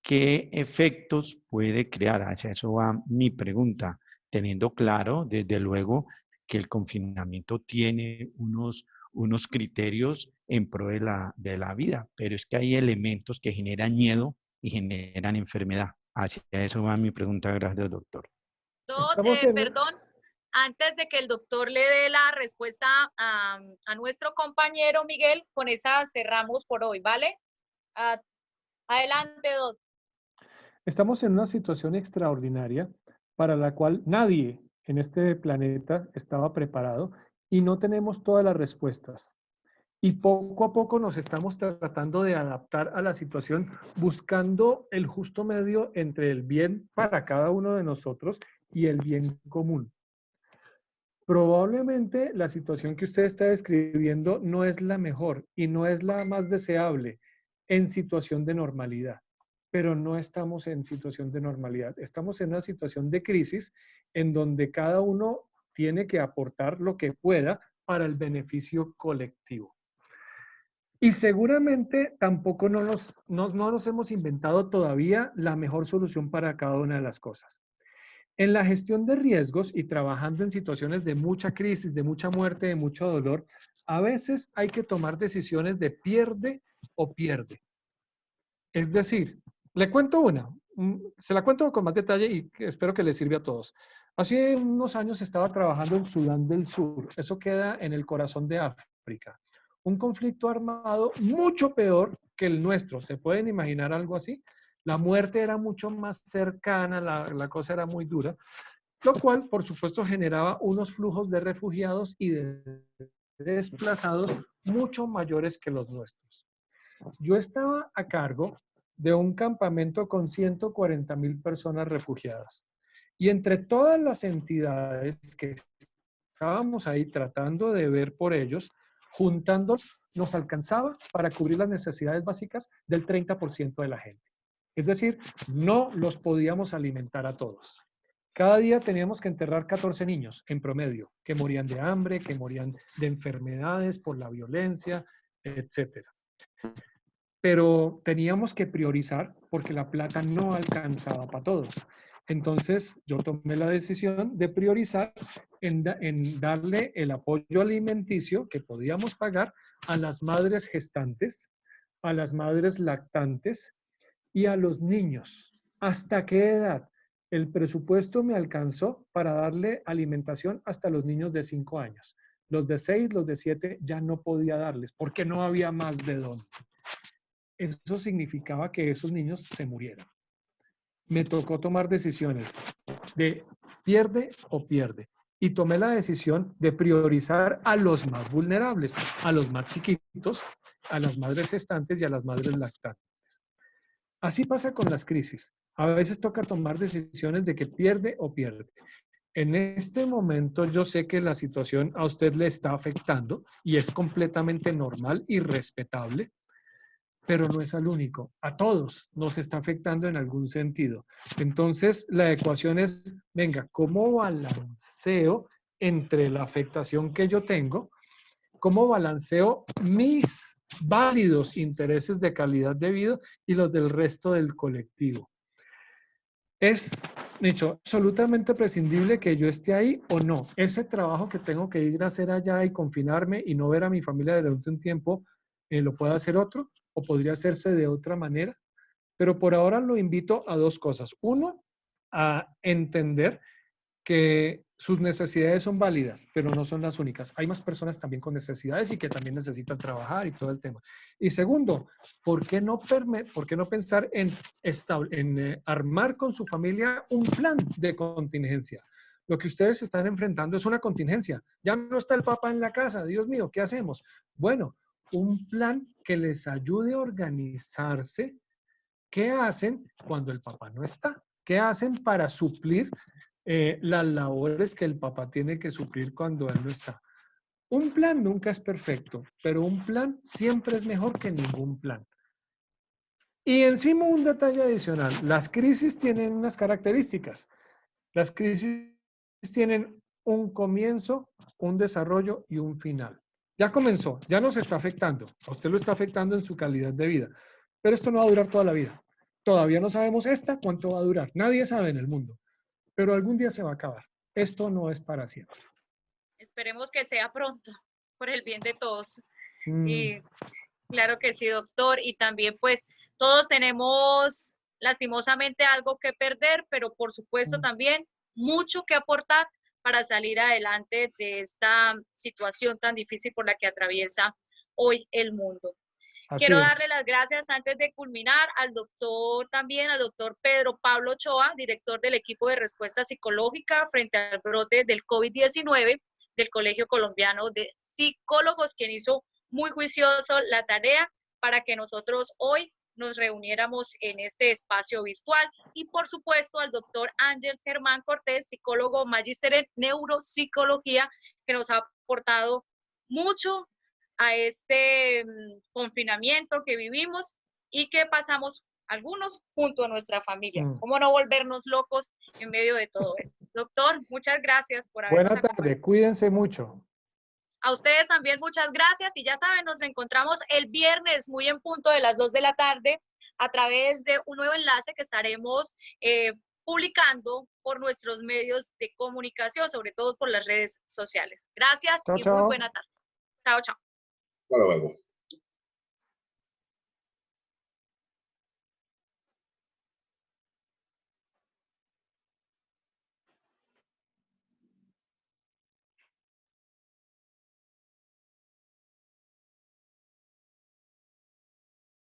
¿Qué efectos puede crear? Hacia eso va mi pregunta, teniendo claro, desde luego, que el confinamiento tiene unos criterios en pro de la vida, pero es que hay elementos que generan miedo y generan enfermedad. Hacia eso va mi pregunta. Gracias, doctor. Perdón, antes de que el doctor le dé la respuesta a nuestro compañero Miguel, con esa cerramos por hoy, ¿vale? Adelante, doctor. Estamos en una situación extraordinaria para la cual nadie en este planeta estaba preparado y no tenemos todas las respuestas. Y poco a poco nos estamos tratando de adaptar a la situación, buscando el justo medio entre el bien para cada uno de nosotros y el bien común. Probablemente la situación que usted está describiendo no es la mejor y no es la más deseable en situación de normalidad, pero no estamos en situación de normalidad. Estamos en una situación de crisis en donde cada uno tiene que aportar lo que pueda para el beneficio colectivo. Y seguramente tampoco no nos hemos inventado todavía la mejor solución para cada una de las cosas. En la gestión de riesgos y trabajando en situaciones de mucha crisis, de mucha muerte, de mucho dolor, a veces hay que tomar decisiones de pierde o pierde. Es decir, le cuento una, se la cuento con más detalle y espero que le sirva a todos. Hace unos años estaba trabajando en Sudán del Sur, eso queda en el corazón de África. Un conflicto armado mucho peor que el nuestro, ¿se pueden imaginar algo así? La muerte era mucho más cercana, la cosa era muy dura, lo cual, por supuesto, generaba unos flujos de refugiados y de desplazados mucho mayores que los nuestros. Yo estaba a cargo de un campamento con 140,000 personas refugiadas. Y entre todas las entidades que estábamos ahí tratando de ver por ellos, juntándonos, nos alcanzaba para cubrir las necesidades básicas del 30% de la gente. Es decir, no los podíamos alimentar a todos. Cada día teníamos que enterrar 14 niños en promedio, que morían de hambre, que morían de enfermedades por la violencia, etcétera. Pero teníamos que priorizar porque la plata no alcanzaba para todos. Entonces yo tomé la decisión de priorizar en darle el apoyo alimenticio que podíamos pagar a las madres gestantes, a las madres lactantes y a los niños. ¿Hasta qué edad? El presupuesto me alcanzó para darle alimentación hasta los niños de 5 años. Los de 6, los de 7 ya no podía darles porque no había más de dónde. Eso significaba que esos niños se murieran. Me tocó tomar decisiones de pierde o pierde. Y tomé la decisión de priorizar a los más vulnerables, a los más chiquitos, a las madres gestantes y a las madres lactantes. Así pasa con las crisis. A veces toca tomar decisiones de que pierde o pierde. En este momento yo sé que la situación a usted le está afectando y es completamente normal y respetable, pero no es al único. A todos nos está afectando en algún sentido. Entonces, la ecuación es, venga, ¿cómo balanceo entre la afectación que yo tengo? ¿Cómo balanceo mis válidos intereses de calidad de vida y los del resto del colectivo? ¿Es, Nicho, absolutamente prescindible que yo esté ahí o no? Ese trabajo que tengo que ir a hacer allá y confinarme y no ver a mi familia durante un tiempo, ¿lo puede hacer otro? ¿O podría hacerse de otra manera? Pero por ahora lo invito a dos cosas. Uno, a entender que sus necesidades son válidas, pero no son las únicas. Hay más personas también con necesidades y que también necesitan trabajar y todo el tema. Y segundo, ¿por qué no pensar en armar con su familia un plan de contingencia? Lo que ustedes están enfrentando es una contingencia. Ya no está el papá en la casa. Dios mío, ¿qué hacemos? Bueno, un plan que les ayude a organizarse. ¿Qué hacen cuando el papá no está? ¿Qué hacen para suplir las labores que el papá tiene que suplir cuando él no está? Un plan nunca es perfecto, pero un plan siempre es mejor que ningún plan. Y encima un detalle adicional, las crisis tienen unas características. Las crisis tienen un comienzo, un desarrollo y un final. Ya comenzó, ya nos está afectando. A usted lo está afectando en su calidad de vida. Pero esto no va a durar toda la vida. Todavía no sabemos cuánto va a durar. Nadie sabe en el mundo. Pero algún día se va a acabar. Esto no es para siempre. Esperemos que sea pronto, por el bien de todos. Y claro que sí, doctor. Y también pues todos tenemos lastimosamente algo que perder, pero por supuesto también mucho que aportar para salir adelante de esta situación tan difícil por la que atraviesa hoy el mundo. Quiero darle las gracias antes de culminar al doctor Pedro Pablo Ochoa, director del equipo de respuesta psicológica frente al brote del COVID-19 del Colegio Colombiano de Psicólogos, quien hizo muy juicioso la tarea para que nosotros hoy nos reuniéramos en este espacio virtual. Y por supuesto al doctor Ángel Germán Cortés, psicólogo magíster en neuropsicología, que nos ha aportado mucho a este confinamiento que vivimos y que pasamos algunos junto a nuestra familia. ¿Cómo no volvernos locos en medio de todo esto? Doctor, muchas gracias por habernos acompañado. Buenas tardes, cuídense mucho. A ustedes también muchas gracias y ya saben, nos reencontramos el viernes muy en punto de las 2 de la tarde a través de un nuevo enlace que estaremos publicando por nuestros medios de comunicación, sobre todo por las redes sociales. Gracias y muy buena tarde. Chao, chao. Hasta luego.